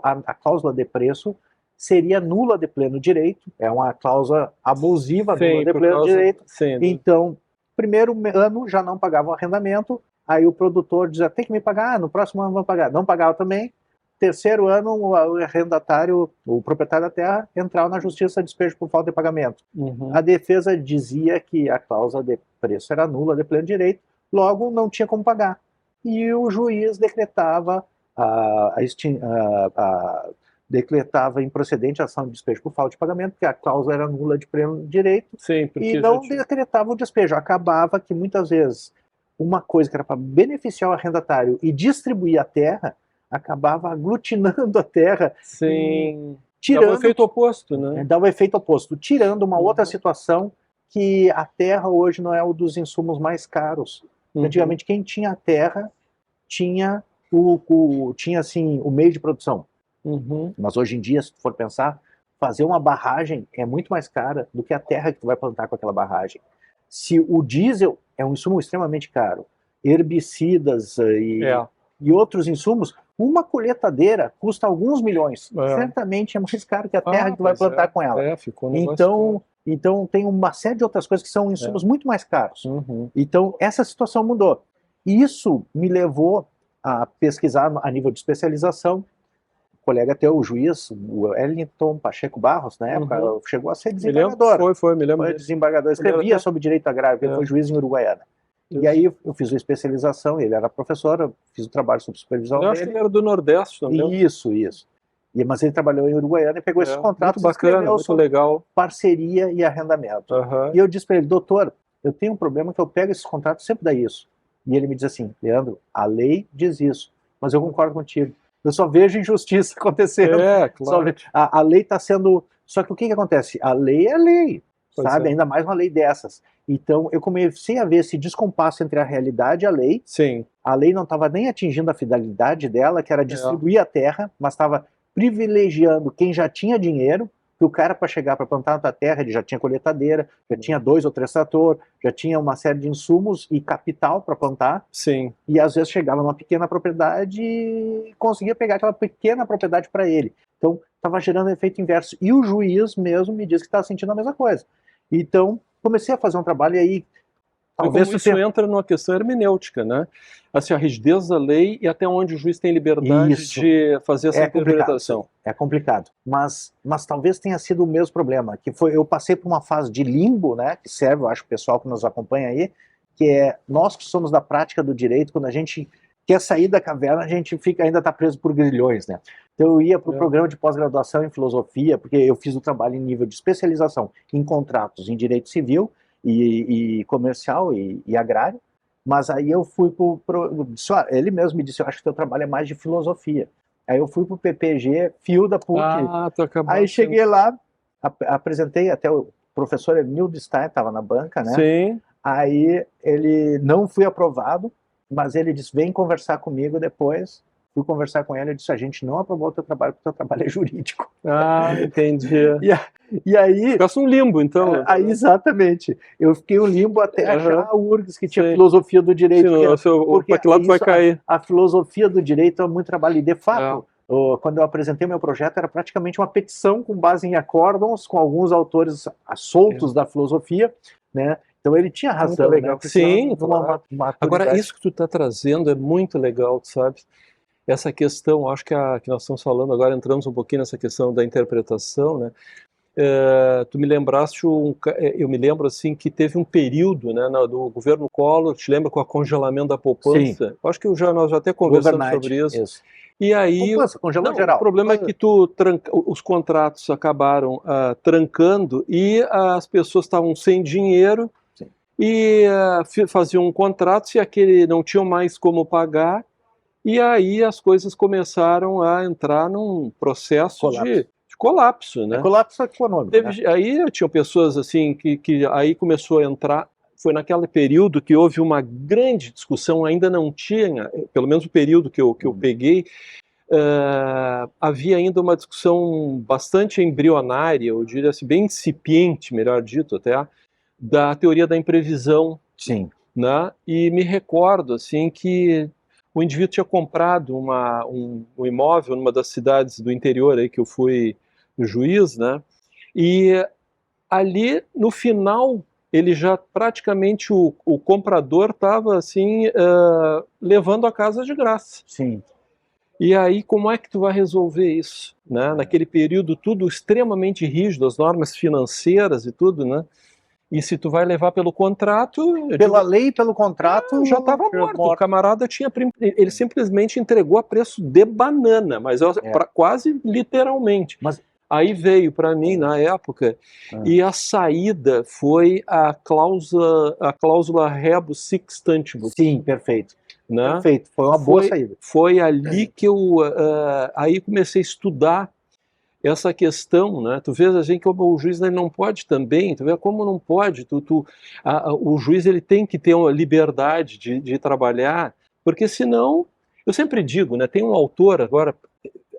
a cláusula de preço seria nula de pleno direito, é uma cláusula abusiva, nula de pleno direito. Então, primeiro ano já não pagava o arrendamento, aí o produtor dizia, tem que me pagar, no próximo ano vão pagar. Não pagava também. Terceiro ano, o arrendatário, o proprietário da terra, entrava na justiça de despejo por falta de pagamento. A defesa dizia que a cláusula de preço era nula de pleno direito, logo não tinha como pagar. E o juiz decretava decretava improcedente a ação de despejo por falta de pagamento, porque a cláusula era nula de pleno direito, e não decretava o despejo. Acabava que muitas vezes uma coisa que era para beneficiar o arrendatário e distribuir a terra, acabava aglutinando a terra. Tirando, dava o efeito oposto, né? Dava o efeito oposto, tirando uma outra situação, que a terra hoje não é um dos insumos mais caros. Antigamente, quem tinha a terra tinha assim, o meio de produção. Mas hoje em dia, se tu for pensar, fazer uma barragem é muito mais cara do que a terra que tu vai plantar com aquela barragem. Se o diesel é um insumo extremamente caro, herbicidas e outros insumos, uma colheitadeira custa alguns milhões. Certamente é mais caro que a terra que tu vai plantar com ela. Então tem uma série de outras coisas que são insumos muito mais caros. Então essa situação mudou. E isso me levou a pesquisar a nível de especialização. O colega teu, o juiz, o Wellington Pacheco Barros, na época, chegou a ser desembargador. Me lembro. Foi desembargador, escrevia sobre direito agrário, porque ele foi juiz em Uruguaiana. E aí eu fiz uma especialização, ele era professor, eu fiz o trabalho sobre supervisão dele. Eu acho que ele era do Nordeste também. Isso. Mas ele trabalhou em Uruguaiana e pegou esses contratos muito bacana, muito legal. Parceria e arrendamento. E eu disse para ele, doutor, eu tenho um problema que eu pego esses contratos, sempre dá isso. E ele me diz assim, Leandro, a lei diz isso, mas eu concordo contigo. Eu só vejo injustiça acontecendo. Claro. A lei está sendo... Só que o que acontece? A lei é lei, sabe? Ainda mais uma lei dessas. Então, eu comecei a ver esse descompasso entre a realidade e a lei. A lei não estava nem atingindo a finalidade dela, que era distribuir a terra, mas estava privilegiando quem já tinha dinheiro, que o cara, para chegar para plantar na tua terra, ele já tinha colheitadeira, já tinha 2 ou 3 tratores, já tinha uma série de insumos e capital para plantar. E às vezes chegava numa pequena propriedade e conseguia pegar aquela pequena propriedade para ele. Então estava gerando efeito inverso. E o juiz mesmo me disse que estava sentindo a mesma coisa. Então comecei a fazer um trabalho e aí... Talvez isso entra numa questão hermenêutica, né? Assim, a rigidez da lei e até onde o juiz tem liberdade de fazer essa interpretação. É complicado, mas talvez tenha sido o mesmo problema, que foi, eu passei por uma fase de limbo, né, que serve, eu acho, o pessoal que nos acompanha aí, que é nós que somos da prática do direito, quando a gente quer sair da caverna, a gente ainda está preso por grilhões, né? Então eu ia para o programa de pós-graduação em filosofia, porque eu fiz o trabalho em nível de especialização em contratos em direito civil, e comercial e agrário, mas aí eu fui ele mesmo me disse, eu acho que o teu trabalho é mais de filosofia. Aí eu fui para o PPG, fio da PUC, aí cheguei lá, apresentei, até o professor Emildo Stein estava na banca, né? Aí ele não fui aprovado, mas ele disse, vem conversar comigo depois, Fui conversar com ele e disse, a gente não aprovou o teu trabalho porque o teu trabalho é jurídico. Ah, entendi. E aí... Ficasse um limbo, então. Aí, exatamente. Eu fiquei um limbo até achar a URGS, que tinha Sim. filosofia do direito. Porque para que lado vai cair? A filosofia do direito é muito trabalho. E, de fato, quando eu apresentei meu projeto, era praticamente uma petição com base em acórdons, com alguns autores soltos da filosofia, né? Então ele tinha razão. Muito legal. Né? Sim, claro. Agora, isso que tu está trazendo é muito legal, sabe? Essa questão, acho que nós estamos falando agora, entramos um pouquinho nessa questão da interpretação, né? Tu me lembraste, eu me lembro assim que teve um período, né, do governo Collor, te lembra, com o congelamento da poupança? Sim. Acho que nós já até conversamos sobre isso. E aí, poupança, congelou geral. O problema é que os contratos acabaram trancando e as pessoas estavam sem dinheiro. Sim. E faziam um contrato, se aquele não tinham mais como pagar, e aí as coisas começaram a entrar num processo de colapso, né? Colapso econômico. Aí tinham pessoas assim que aí começou a entrar. Foi naquele período que houve uma grande discussão, ainda não tinha, pelo menos o período que eu peguei, havia ainda uma discussão bastante embrionária, eu diria assim, bem incipiente, melhor dito até, da teoria da imprevisão. Sim. Né? E me recordo assim que o indivíduo tinha comprado um imóvel numa das cidades do interior aí que eu fui juiz, né? E ali no final ele já praticamente o comprador estava assim levando a casa de graça. Sim. E aí como é que tu vai resolver isso, né? Naquele período tudo extremamente rígido, as normas financeiras e tudo, né? E se tu vai levar pelo contrato... Pela lei, pelo contrato... já estava morto. O camarada ele simplesmente entregou a preço de banana, mas quase literalmente. Mas... Aí veio para mim, na época, e a saída foi a cláusula rebus sic stantibus. Sim, perfeito. Né? Perfeito, foi uma boa saída. Foi ali que eu aí comecei a estudar essa questão, né? Tu vês assim que o juiz ele não pode também, tu vê como não pode, o juiz ele tem que ter uma liberdade de trabalhar, porque senão, eu sempre digo, né? Tem um autor agora,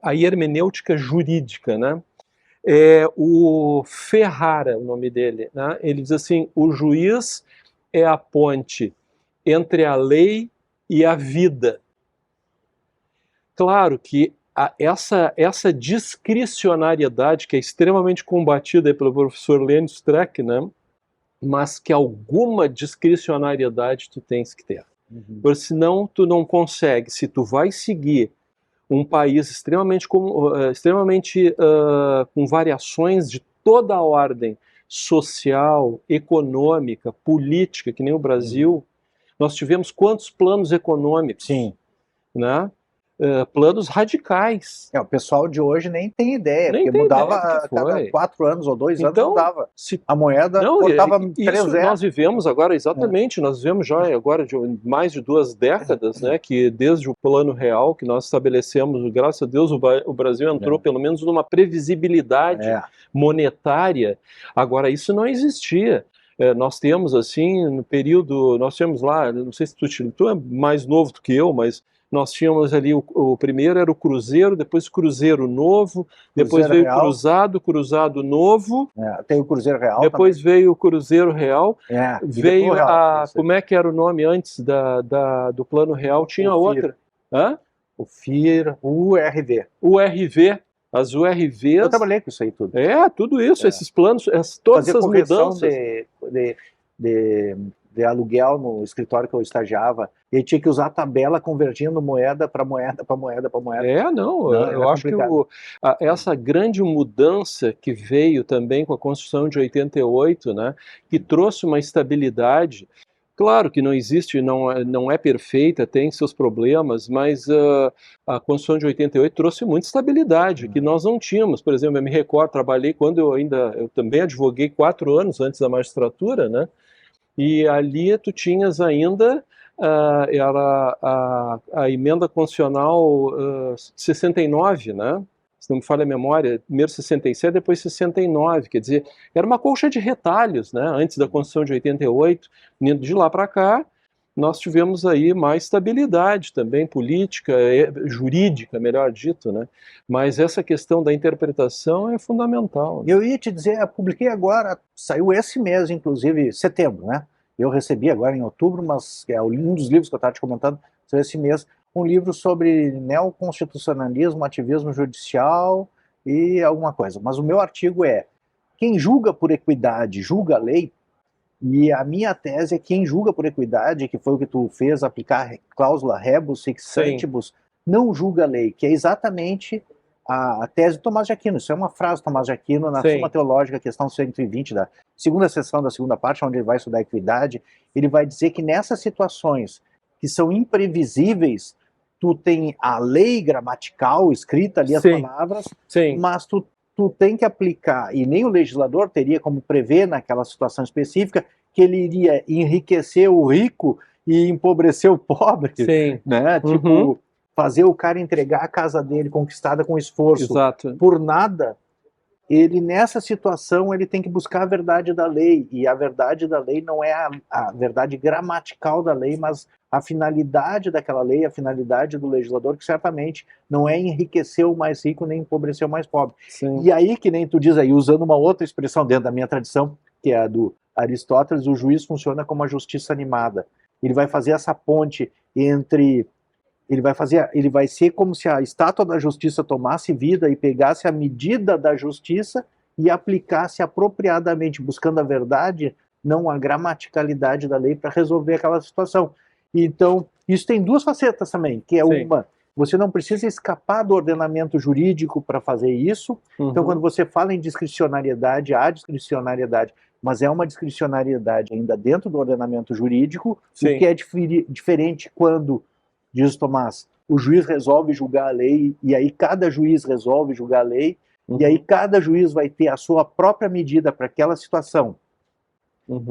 a hermenêutica jurídica, né? O Ferrara, o nome dele, né? Ele diz assim, o juiz é a ponte entre a lei e a vida. Claro que essa discricionariedade que é extremamente combatida pelo professor Lênin Streck, né? Mas que alguma discricionariedade tu tens que ter. Porque senão tu não consegue, se tu vai seguir um país extremamente com variações de toda a ordem social, econômica, política, que nem o Brasil, nós tivemos quantos planos econômicos? Sim. Né? Planos radicais. O pessoal de hoje nem tem ideia, porque mudava a cada 4 anos ou 2 anos, mudava. A moeda botava 3 zeros. Nós vivemos agora, exatamente, nós vivemos já agora de mais de 2 décadas, né, que desde o Plano Real que nós estabelecemos, graças a Deus o Brasil entrou pelo menos numa previsibilidade monetária. Agora, isso não existia. Nós temos assim, no período, nós tínhamos lá, não sei se tu é mais novo do que eu, mas nós tínhamos ali, o primeiro era o Cruzeiro, depois Cruzeiro Novo, depois veio o Cruzado Novo. Tem o Cruzeiro Real. Depois também. veio o Cruzeiro Real. Veio como é que era o nome antes do Plano Real? Tinha outra. O FIR, o URV. As URVs. Eu trabalhei com isso aí tudo. Tudo isso, esses planos, todas essas mudanças. De aluguel no escritório que eu estagiava, e aí tinha que usar a tabela convergindo moeda para moeda para moeda para moeda. Eu acho complicado. Que essa grande mudança que veio também com a Constituição de 88, né, que trouxe uma estabilidade, claro que não existe, não é perfeita, tem seus problemas, mas a Constituição de 88 trouxe muita estabilidade, que nós não tínhamos. Por exemplo, eu me recordo, trabalhei quando eu também advoguei 4 anos antes da magistratura, né? E ali tu tinhas ainda era a emenda constitucional 69, né? Se não me falha a memória, primeiro 67, depois 69, quer dizer, era uma colcha de retalhos, né? Antes da Constituição de 88, indo de lá para cá, nós tivemos aí mais estabilidade também política, jurídica, melhor dito, né? Mas essa questão da interpretação é fundamental. Né? Eu ia te dizer, eu publiquei agora, saiu esse mês, inclusive, setembro, né? Eu recebi agora em outubro, mas é um dos livros que eu estava te comentando, saiu esse mês, um livro sobre neoconstitucionalismo, ativismo judicial e alguma coisa. Mas o meu artigo é: quem julga por equidade julga a lei. E a minha tese é que quem julga por equidade, que foi o que tu fez, aplicar cláusula rebus sic stantibus, não julga a lei, que é exatamente a tese de Tomás de Aquino. Isso é uma frase de Tomás de Aquino na Suma Teológica, questão 120, da segunda seção da segunda parte, onde ele vai estudar a equidade. Ele vai dizer que nessas situações que são imprevisíveis, tu tem a lei gramatical escrita ali, as palavras, mas tu tem que aplicar, e nem o legislador teria como prever naquela situação específica que ele iria enriquecer o rico e empobrecer o pobre, né? Tipo, fazer o cara entregar a casa dele conquistada com esforço por nada. Ele, nessa situação, ele tem que buscar a verdade da lei, e a verdade da lei não é a verdade gramatical da lei, mas a finalidade daquela lei, a finalidade do legislador, que certamente não é enriquecer o mais rico nem empobrecer o mais pobre. E aí, que nem tu diz aí, usando uma outra expressão dentro da minha tradição, que é a do Aristóteles, o juiz funciona como a justiça animada. Ele vai fazer essa ponte entre... Ele vai ser como se a estátua da justiça tomasse vida e pegasse a medida da justiça e aplicasse apropriadamente, buscando a verdade, não a gramaticalidade da lei, para resolver aquela situação. Então, isso tem duas facetas também, que é uma, você não precisa escapar do ordenamento jurídico para fazer isso. Então, quando você fala em discricionariedade, há discricionariedade, mas é uma discricionariedade ainda dentro do ordenamento jurídico, o que é diferente quando... Diz Tomás, o juiz resolve julgar a lei, e aí cada juiz resolve julgar a lei, e aí cada juiz vai ter a sua própria medida para aquela situação.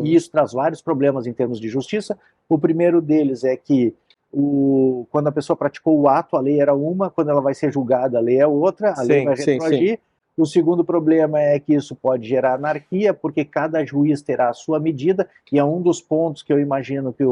E isso traz vários problemas em termos de justiça. O primeiro deles é que quando a pessoa praticou o ato, a lei era uma, quando ela vai ser julgada, a lei é outra, a lei vai retroagir. O segundo problema é que isso pode gerar anarquia, porque cada juiz terá a sua medida, e é um dos pontos que eu imagino que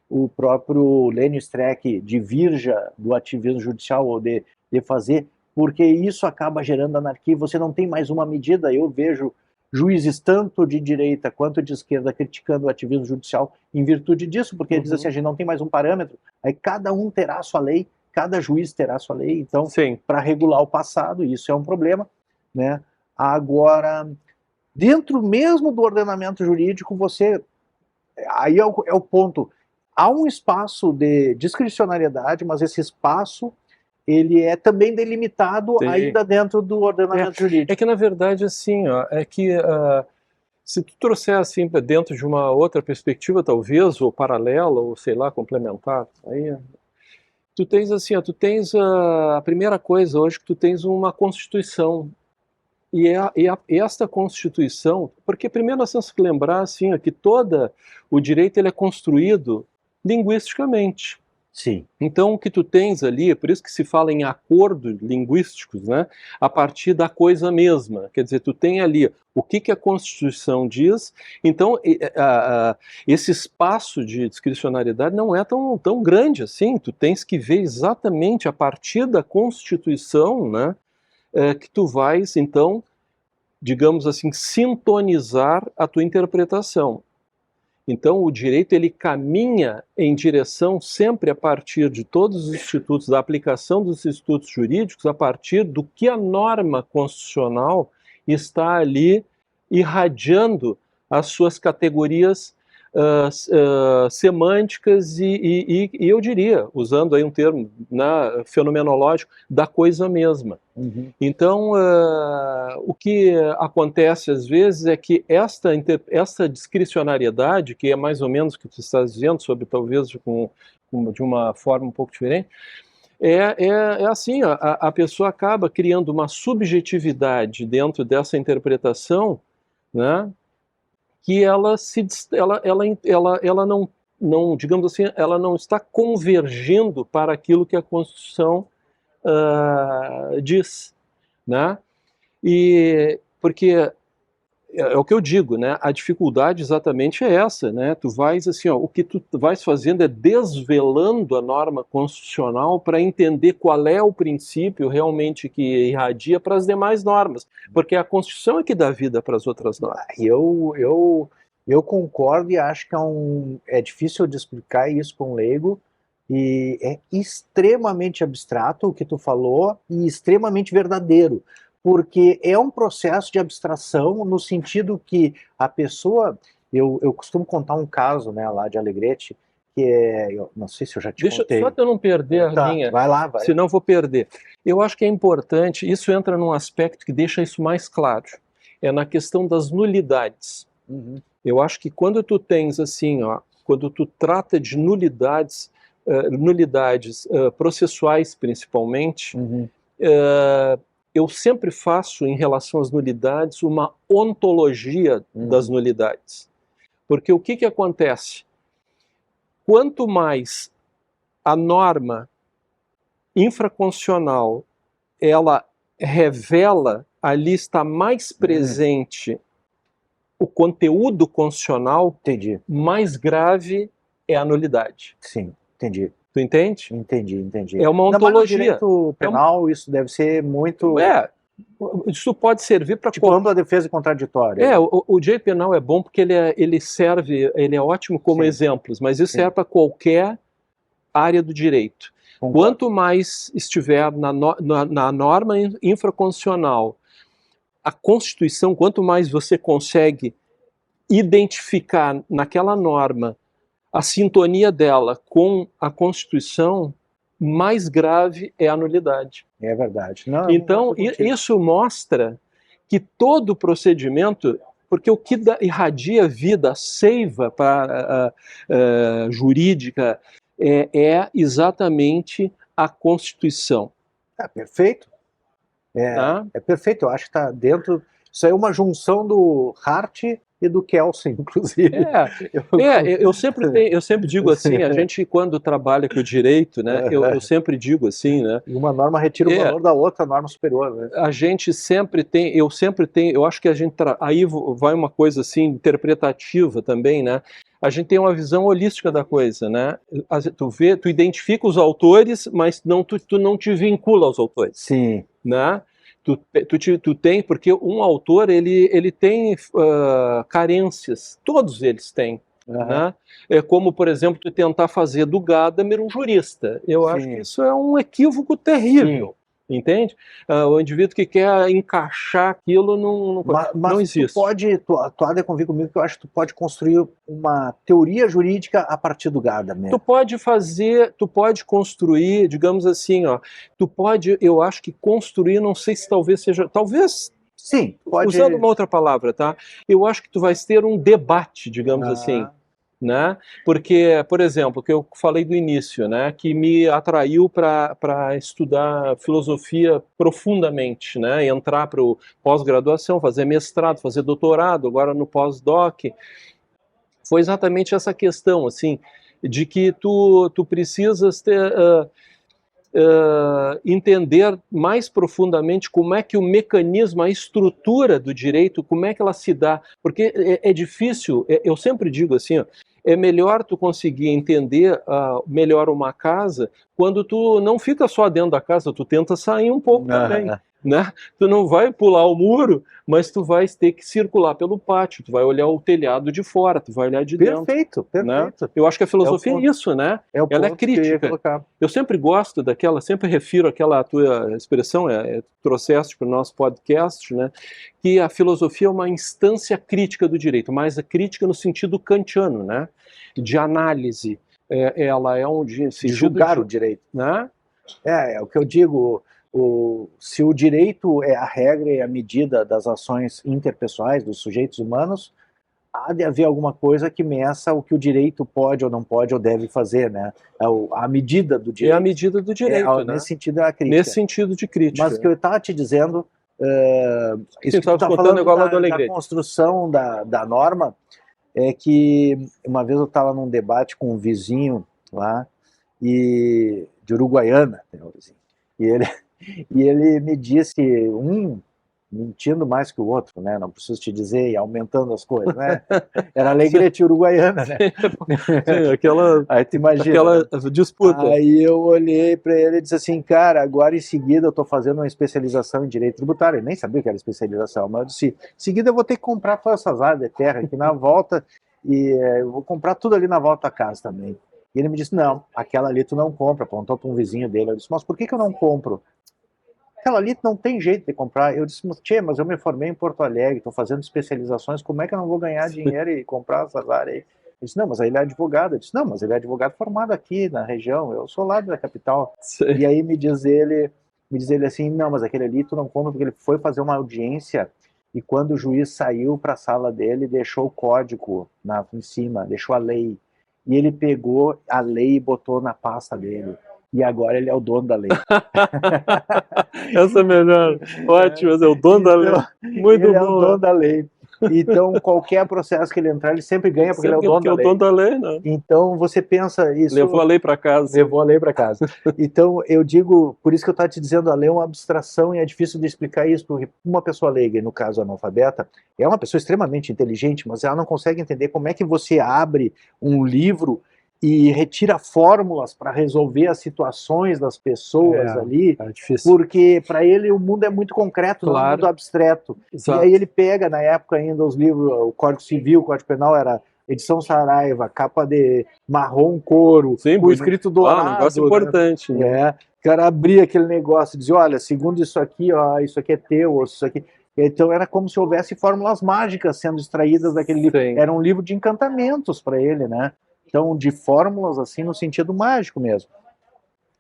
o próprio Lênio Streck divirja do ativismo judicial, ou de fazer, porque isso acaba gerando anarquia, você não tem mais uma medida. Eu vejo juízes tanto de direita quanto de esquerda criticando o ativismo judicial em virtude disso, porque diz assim, a gente não tem mais um parâmetro, aí cada um terá a sua lei, cada juiz terá a sua lei, então, para regular o passado, isso é um problema, né? Agora, dentro mesmo do ordenamento jurídico, aí é o ponto. Há um espaço de discricionariedade, mas esse espaço ele é também delimitado ainda dentro do ordenamento jurídico. É que, na verdade, assim, ó, se tu trouxer assim para dentro de uma outra perspectiva, talvez, ou paralela, ou sei lá, complementar, aí tu tens assim, ó, a primeira coisa hoje que tu tens uma Constituição. E esta Constituição, porque primeiro nós temos que lembrar assim, ó, que todo o direito ele é construído linguisticamente. Então o que tu tens ali, é por isso que se fala em acordos linguísticos, né, a partir da coisa mesma. Quer dizer, tu tem ali o que a Constituição diz, então esse espaço de discricionariedade não é tão grande assim, tu tens que ver exatamente a partir da Constituição, né, que tu vais, então, digamos assim, sintonizar a tua interpretação. Então, o direito ele caminha em direção sempre a partir de todos os institutos, da aplicação dos institutos jurídicos, a partir do que a norma constitucional está ali irradiando as suas categorias semânticas e eu diria, usando aí um termo fenomenológico, da coisa mesma. Então, o que acontece às vezes é que esta discricionariedade, que é mais ou menos o que tu estás dizendo, sobre talvez de uma forma um pouco diferente, é assim, a pessoa acaba criando uma subjetividade dentro dessa interpretação, né, que ela não, digamos assim, ela não está convergindo para aquilo que a Constituição diz, né? E porque é o que eu digo, né? A dificuldade exatamente é essa, né? Tu vais assim, ó, o que tu vais fazendo é desvelando a norma constitucional para entender qual é o princípio realmente que irradia para as demais normas, porque a Constituição é que dá vida para as outras normas. Eu concordo e acho que é difícil de explicar isso com leigo, e é extremamente abstrato o que tu falou e extremamente verdadeiro, porque é um processo de abstração no sentido que a pessoa, eu costumo contar um caso, né, lá de Alegrete, que eu não sei se eu já te contei. Só para eu não perder a linha, vai lá, vai. senão vou perder. Eu acho que é importante, isso entra num aspecto que deixa isso mais claro, é na questão das nulidades. Uhum. Eu acho que quando tu tens assim, ó, quando tu trata de nulidades processuais principalmente, Uhum. Eu sempre faço, em relação às nulidades, uma ontologia das nulidades. Porque o que acontece? Quanto mais a norma infraconstitucional ela revela, ali está mais presente o conteúdo constitucional, Entendi. mais grave é a nulidade. Sim, entendi. Tu entende? Entendi. É uma ontologia. No direito penal, isso deve ser muito... Isso pode servir para... Tipo, ampla defesa contraditória. O direito penal é bom porque ele é ótimo como exemplos, mas isso serve para qualquer área do direito. Concordo. Quanto mais estiver na norma infraconstitucional, a Constituição, quanto mais você consegue identificar naquela norma a sintonia dela com a Constituição, mais grave é a nulidade. É verdade. Então, isso mostra que todo procedimento, porque o que irradia vida, a seiva jurídica, é exatamente a Constituição. Perfeito. É perfeito. Eu acho que está dentro... Isso aí é uma junção do Hart e do Kelsen, inclusive. Eu sempre digo assim, a gente quando trabalha com o direito, né, eu sempre digo assim, né? Uma norma retira o valor da outra norma superior, né? A gente sempre tem, eu acho que a gente, aí vai uma coisa assim, interpretativa também, né? A gente tem uma visão holística da coisa, né? Tu identifica os autores, mas tu não te vincula aos autores. Sim. Né? Tu tem, porque um autor ele tem carências, todos eles têm. Né? É como, por exemplo, tu tentar fazer do Gadamer um jurista. Eu acho que isso é um equívoco terrível. Entende? O indivíduo que quer encaixar aquilo não existe. Tu há de convir comigo que eu acho que tu pode construir uma teoria jurídica a partir do Gadamer. Tu pode construir, digamos assim, eu acho que construir, não sei se talvez sim, pode... usando uma outra palavra, tá? Eu acho que tu vais ter um debate, digamos assim. Né? Porque, por exemplo, o que eu falei do início, né, que me atraiu para estudar filosofia profundamente, né, entrar para o pós-graduação, fazer mestrado, fazer doutorado, agora no pós-doc, foi exatamente essa questão, assim, de que tu precisas entender mais profundamente como é que o mecanismo, a estrutura do direito, como é que ela se dá, porque é difícil, eu sempre digo assim, é melhor tu conseguir entender melhor uma casa quando tu não fica só dentro da casa, tu tenta sair um pouco também. Né? Tu não vai pular o muro, mas tu vai ter que circular pelo pátio, tu vai olhar o telhado de fora, tu vai olhar de dentro. Perfeito. Né? Eu acho que a filosofia é isso, né? Ela é crítica. Eu sempre gosto sempre refiro àquela tua expressão, trouxeste para o nosso podcast, né? Que a filosofia é uma instância crítica do direito, mas a crítica no sentido kantiano, né? De análise. Ela é um de julgar o direito. Né? É o que eu digo. Se o direito é a regra e a medida das ações interpessoais dos sujeitos humanos, há de haver alguma coisa que meça o que o direito pode ou não pode ou deve fazer, né? A medida do direito. É a medida do direito, né? Nesse sentido é a crítica. Nesse sentido de crítica. Mas o que eu estava te dizendo, isso que tu está falando da construção da norma, é que uma vez eu estava num debate com um vizinho lá, de Uruguaiana, e ele me disse, mentindo mais que o outro, né? Não preciso te dizer, e aumentando as coisas, né? Era Alegrete Uruguaiana, né? Sim, aquela, Aí tu imagina, aquela né? disputa. Aí eu olhei para ele e disse assim, cara, agora em seguida eu estou fazendo uma especialização em direito tributário. Eu nem sabia que era especialização, mas eu disse, em seguida eu vou ter que comprar todas essas áreas de terra aqui na volta e eu vou comprar tudo ali na volta da casa também. E ele me disse, não, aquela ali tu não compra, apontou para um vizinho dele. Eu disse, mas por que eu não compro? Aquela ali não tem jeito de comprar. Eu disse, tchê, mas eu me formei em Porto Alegre, estou fazendo especializações, como é que eu não vou ganhar dinheiro e comprar essas áreas aí? Ele disse, não, mas ele é advogado. Eu disse, não, mas ele é advogado formado aqui na região, eu sou lá da capital. Sim. E aí me diz ele assim, não, mas aquele ali tu não compra porque ele foi fazer uma audiência e quando o juiz saiu para a sala dele, deixou o código em cima, deixou a lei. E ele pegou a lei e botou na pasta dele. E agora ele é o dono da lei. Essa é melhor. Ótimo, é o dono da lei. Então, Muito ele é o bom. dono da lei. Então, qualquer processo que ele entrar, ele sempre ganha porque ele é o dono Porque é da o dono lei. da lei, né? Então, você pensa isso... Levou a lei para casa. Levou a lei para casa. Então, eu digo, por isso que eu estava te dizendo, a lei é uma abstração e é difícil de explicar isso, porque uma pessoa leiga, no caso analfabeta, é uma pessoa extremamente inteligente, mas ela não consegue entender como é que você abre um livro e retira fórmulas para resolver as situações das pessoas ali, é difícil. porque para ele o mundo é muito concreto, não é muito abstrato. Exato. E aí ele pega, na época ainda, os livros, o Código Civil, o Código Penal era edição Saraiva, capa de marrom couro, Sim, com escrito dourado. Um negócio importante. Né? O cara abria aquele negócio e dizia, olha, segundo isso aqui, ó, isso aqui é teu, ou isso aqui... Então era como se houvesse fórmulas mágicas sendo extraídas daquele livro. Sim. Era um livro de encantamentos para ele, né? Então, de fórmulas assim no sentido mágico mesmo.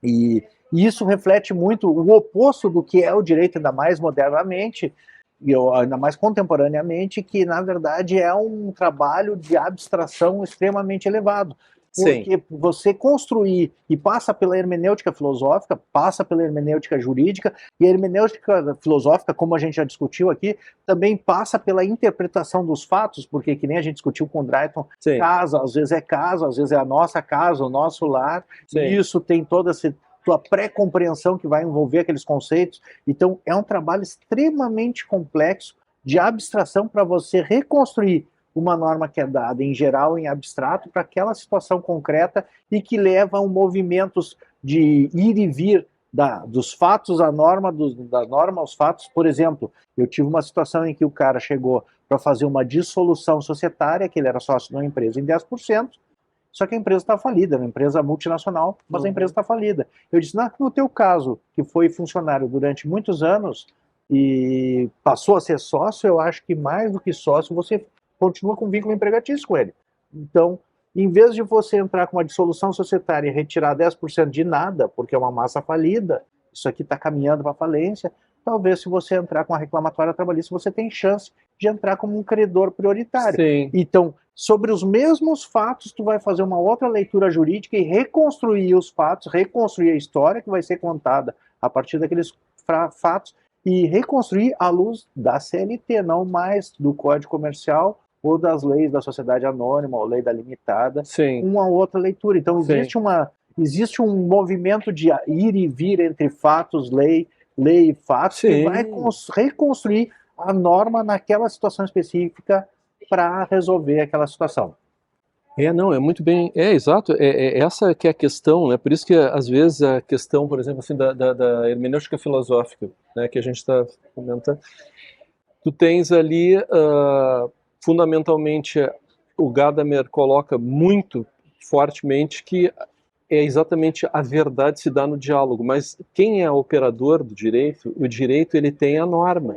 E isso reflete muito o oposto do que é o direito, ainda mais modernamente, e ainda mais contemporaneamente, que na verdade é um trabalho de abstração extremamente elevado. Porque Sim. você construir, e passa pela hermenêutica filosófica, passa pela hermenêutica jurídica, e a hermenêutica filosófica, como a gente já discutiu aqui, também passa pela interpretação dos fatos, porque que nem a gente discutiu com o Drayton, Sim. casa, às vezes é casa, às vezes é a nossa casa, o nosso lar, Sim. e isso tem toda essa tua pré-compreensão que vai envolver aqueles conceitos. Então, é um trabalho extremamente complexo de abstração para você reconstruir uma norma que é dada em geral, em abstrato, para aquela situação concreta e que leva a movimentos de ir e vir dos fatos à norma, da norma aos fatos. Por exemplo, eu tive uma situação em que o cara chegou para fazer uma dissolução societária, que ele era sócio de uma empresa em 10%, só que a empresa está falida, é uma empresa multinacional, mas a empresa está falida. Eu disse, no teu caso, que foi funcionário durante muitos anos e passou a ser sócio, eu acho que mais do que sócio, você continua com vínculo empregatício com ele. Então, em vez de você entrar com uma dissolução societária e retirar 10% de nada, porque é uma massa falida, isso aqui está caminhando para falência, talvez se você entrar com a reclamatória trabalhista, você tem chance de entrar como um credor prioritário. Sim. Então, sobre os mesmos fatos, tu vai fazer uma outra leitura jurídica e reconstruir os fatos, reconstruir a história que vai ser contada a partir daqueles fatos e reconstruir à luz da CLT, não mais do Código Comercial ou das leis da sociedade anônima ou lei da limitada. Sim. Uma outra leitura. Então, existe um movimento de ir e vir entre fatos, lei e fatos, Sim. que vai reconstruir a norma naquela situação específica para resolver aquela situação. Não, é muito bem, exato, essa que é a questão, né? Por isso que às vezes a questão, por exemplo, assim, da hermenêutica filosófica, né, que a gente está comentando, tu tens ali, fundamentalmente, o Gadamer coloca muito fortemente que é exatamente a verdade se dá no diálogo, mas quem é operador do direito, o direito ele tem a norma.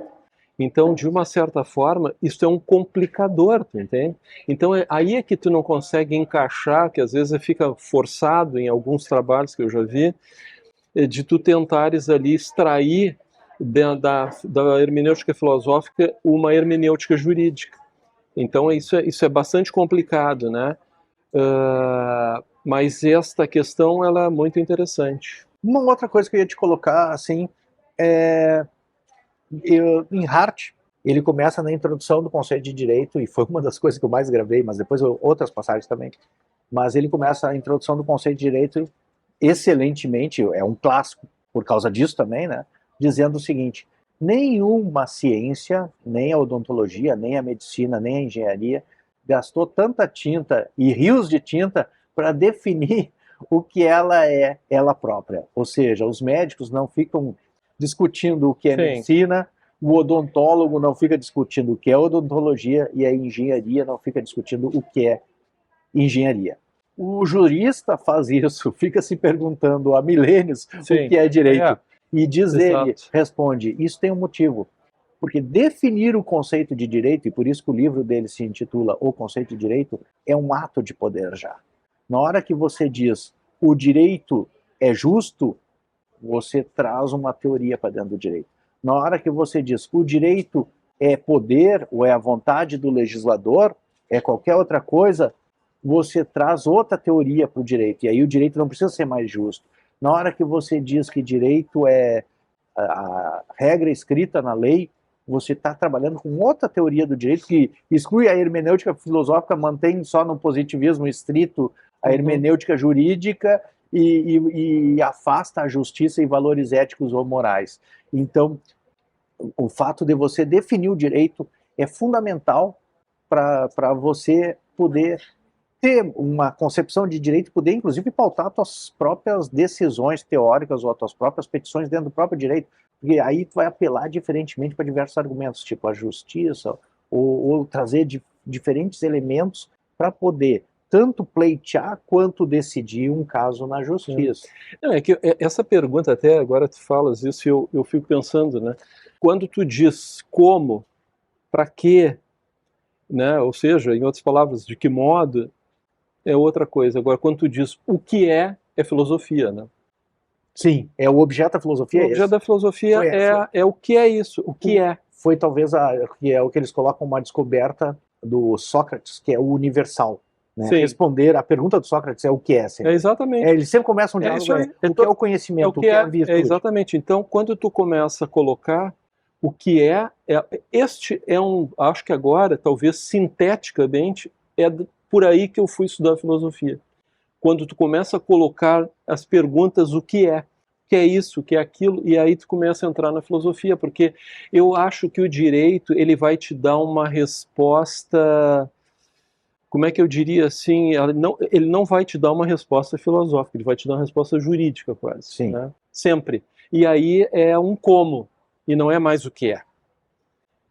Então, de uma certa forma, isso é um complicador, tu entende? Então, aí é que tu não consegue encaixar, que às vezes fica forçado em alguns trabalhos que eu já vi, de tu tentares ali extrair da hermenêutica filosófica uma hermenêutica jurídica. Então, isso é bastante complicado, né? Mas esta questão, ela é muito interessante. Uma outra coisa que eu ia te colocar, assim, em Hart, ele começa na introdução do conceito de direito, e foi uma das coisas que eu mais gravei, mas depois outras passagens também, mas ele começa a introdução do conceito de direito excelentemente, é um clássico por causa disso também, né, dizendo o seguinte, Nenhuma ciência, nem a odontologia, nem a medicina, nem a engenharia, gastou tanta tinta e rios de tinta para definir o que ela é, ela própria. Ou seja, os médicos não ficam discutindo o que é Sim. medicina, o odontólogo não fica discutindo o que é odontologia e a engenharia não fica discutindo o que é engenharia. O jurista faz isso, fica se perguntando há milênios Sim. o que é direito. É. E diz Exato. ele, responde, isso tem um motivo. Porque definir o conceito de direito, e por isso que o livro dele se intitula O Conceito de Direito, é um ato de poder já. Na hora que você diz o direito é justo, você traz uma teoria para dentro do direito. Na hora que você diz o direito é poder ou é a vontade do legislador, é qualquer outra coisa, você traz outra teoria para o direito. E aí o direito não precisa ser mais justo. Na hora que você diz que direito é a regra escrita na lei, você está trabalhando com outra teoria do direito que exclui a hermenêutica filosófica, mantém só no positivismo estrito a hermenêutica jurídica e afasta a justiça e valores éticos ou morais. Então, o fato de você definir o direito é fundamental para você poder ter uma concepção de direito, poder inclusive pautar as tuas próprias decisões teóricas ou as tuas próprias petições dentro do próprio direito, porque aí tu vai apelar diferentemente para diversos argumentos, tipo a justiça, ou trazer diferentes elementos para poder tanto pleitear quanto decidir um caso na justiça. Não, é que essa pergunta, até agora tu falas isso e eu fico pensando, né? Quando tu diz como, para quê, né? Ou seja, em outras palavras, de que modo, é outra coisa. Agora, quando tu diz o que é filosofia, né? Sim, é o objeto da filosofia. O objeto da filosofia é o que é isso, o que é. Foi talvez que é o que eles colocam uma descoberta do Sócrates, que é o universal. Né? Responder a pergunta do Sócrates é o que é. Sempre. É exatamente. Eles sempre começam um diálogo, o que é o conhecimento, o que é a virtude. É exatamente. Então, quando tu começa a colocar o que este é acho que agora, talvez sinteticamente, é por aí que eu fui estudar filosofia. Quando tu começa a colocar as perguntas, o que é isso, o que é aquilo, e aí tu começa a entrar na filosofia, porque eu acho que o direito, ele vai te dar uma resposta, como é que eu diria assim, ele não vai te dar uma resposta filosófica, ele vai te dar uma resposta jurídica quase. Sim. Né? Sempre. E aí é um como, e não é mais o que é.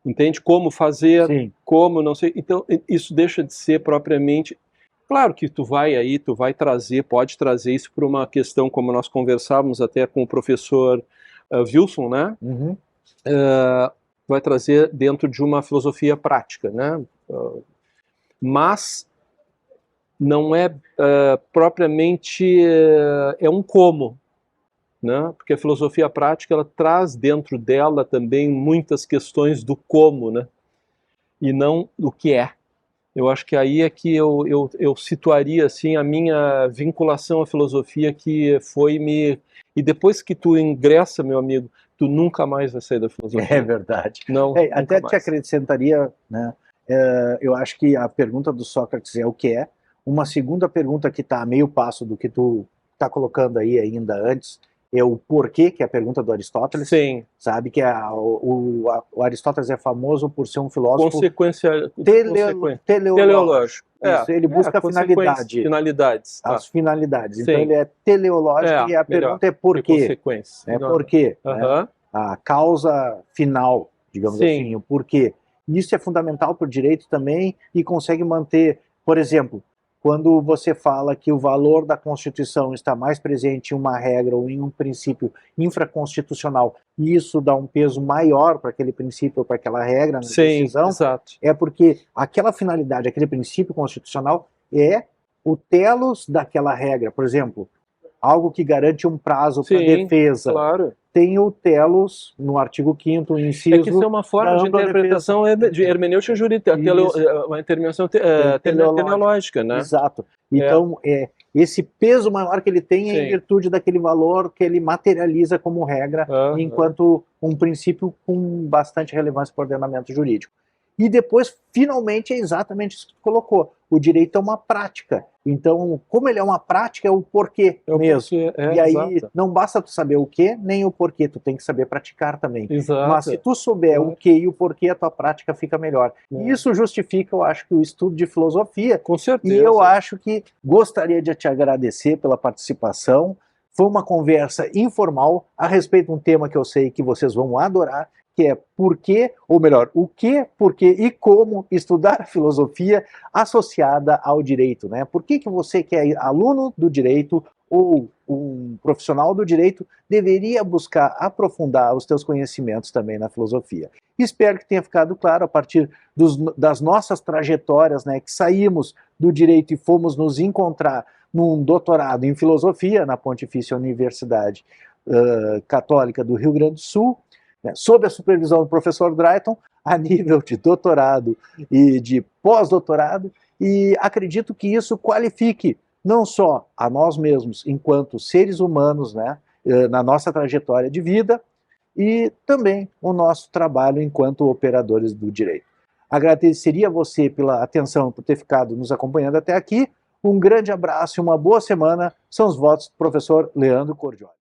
Entende? Como fazer, Sim. como, não sei. Então, isso deixa de ser propriamente... Claro que tu vai trazer, pode trazer isso para uma questão, como nós conversávamos até com o professor Wilson, né? Uhum. Vai trazer dentro de uma filosofia prática, né? Mas não é propriamente é um como, né? Porque a filosofia prática ela traz dentro dela também muitas questões do como, né? E não do que é. Eu acho que aí é que eu situaria assim a minha vinculação à filosofia, que foi e depois que tu ingressa, meu amigo, tu nunca mais vai sair da filosofia. É verdade. Não, até mais. Te acrescentaria, né? Eu acho que a pergunta do Sócrates é o que é. Uma segunda pergunta que está a meio passo do que tu está colocando aí ainda antes é o porquê, que é a pergunta do Aristóteles. Sim. Sabe que o Aristóteles é famoso por ser um filósofo teleológico. Isso, ele busca a finalidade. Finalidades. As finalidades. Sim. Então ele é teleológico e a pergunta é por quê. Consequência. É por quê. Né? A causa final, digamos assim, o porquê. Isso é fundamental para o direito também e consegue manter, por exemplo, quando você fala que o valor da Constituição está mais presente em uma regra ou em um princípio infraconstitucional, e isso dá um peso maior para aquele princípio ou para aquela regra na decisão, exato. É porque aquela finalidade, aquele princípio constitucional é o telos daquela regra. Por exemplo, algo que garante um prazo para defesa. Claro. Tem o telos no artigo 5º, inciso... É que isso é uma forma de interpretação de hermenêutica jurídica, uma intervenção teleológica, né? Exato. Então, esse peso maior que ele tem é em virtude daquele valor que ele materializa como regra, enquanto um princípio com bastante relevância para o ordenamento jurídico. E depois, finalmente, é exatamente isso que tu colocou. O direito é uma prática. Então, como ele é uma prática, é o porquê É o mesmo. porquê, E aí, exato. não basta tu saber o que, nem o porquê, tu tem que saber praticar também. Mas se Exato. tu souber o que e o porquê, a tua prática fica melhor. E É. isso justifica, eu acho, que o estudo de filosofia. Com E certeza. eu acho que gostaria de te agradecer pela participação. Foi uma conversa informal a respeito de um tema que eu sei que vocês vão adorar, que é por que, ou melhor, o que, por que e como estudar filosofia associada ao direito, né? Por que você que é aluno do direito ou um profissional do direito deveria buscar aprofundar os teus conhecimentos também na filosofia. Espero que tenha ficado claro a partir das nossas trajetórias, né, que saímos do direito e fomos nos encontrar num doutorado em filosofia na Pontifícia Universidade Católica do Rio Grande do Sul, né, sob a supervisão do professor Drayton, a nível de doutorado e de pós-doutorado, e acredito que isso qualifique não só a nós mesmos enquanto seres humanos, né, na nossa trajetória de vida, e também o nosso trabalho enquanto operadores do direito. Agradeceria a você pela atenção, por ter ficado nos acompanhando até aqui. Um grande abraço e uma boa semana. São os votos do professor Leandro Cordioli.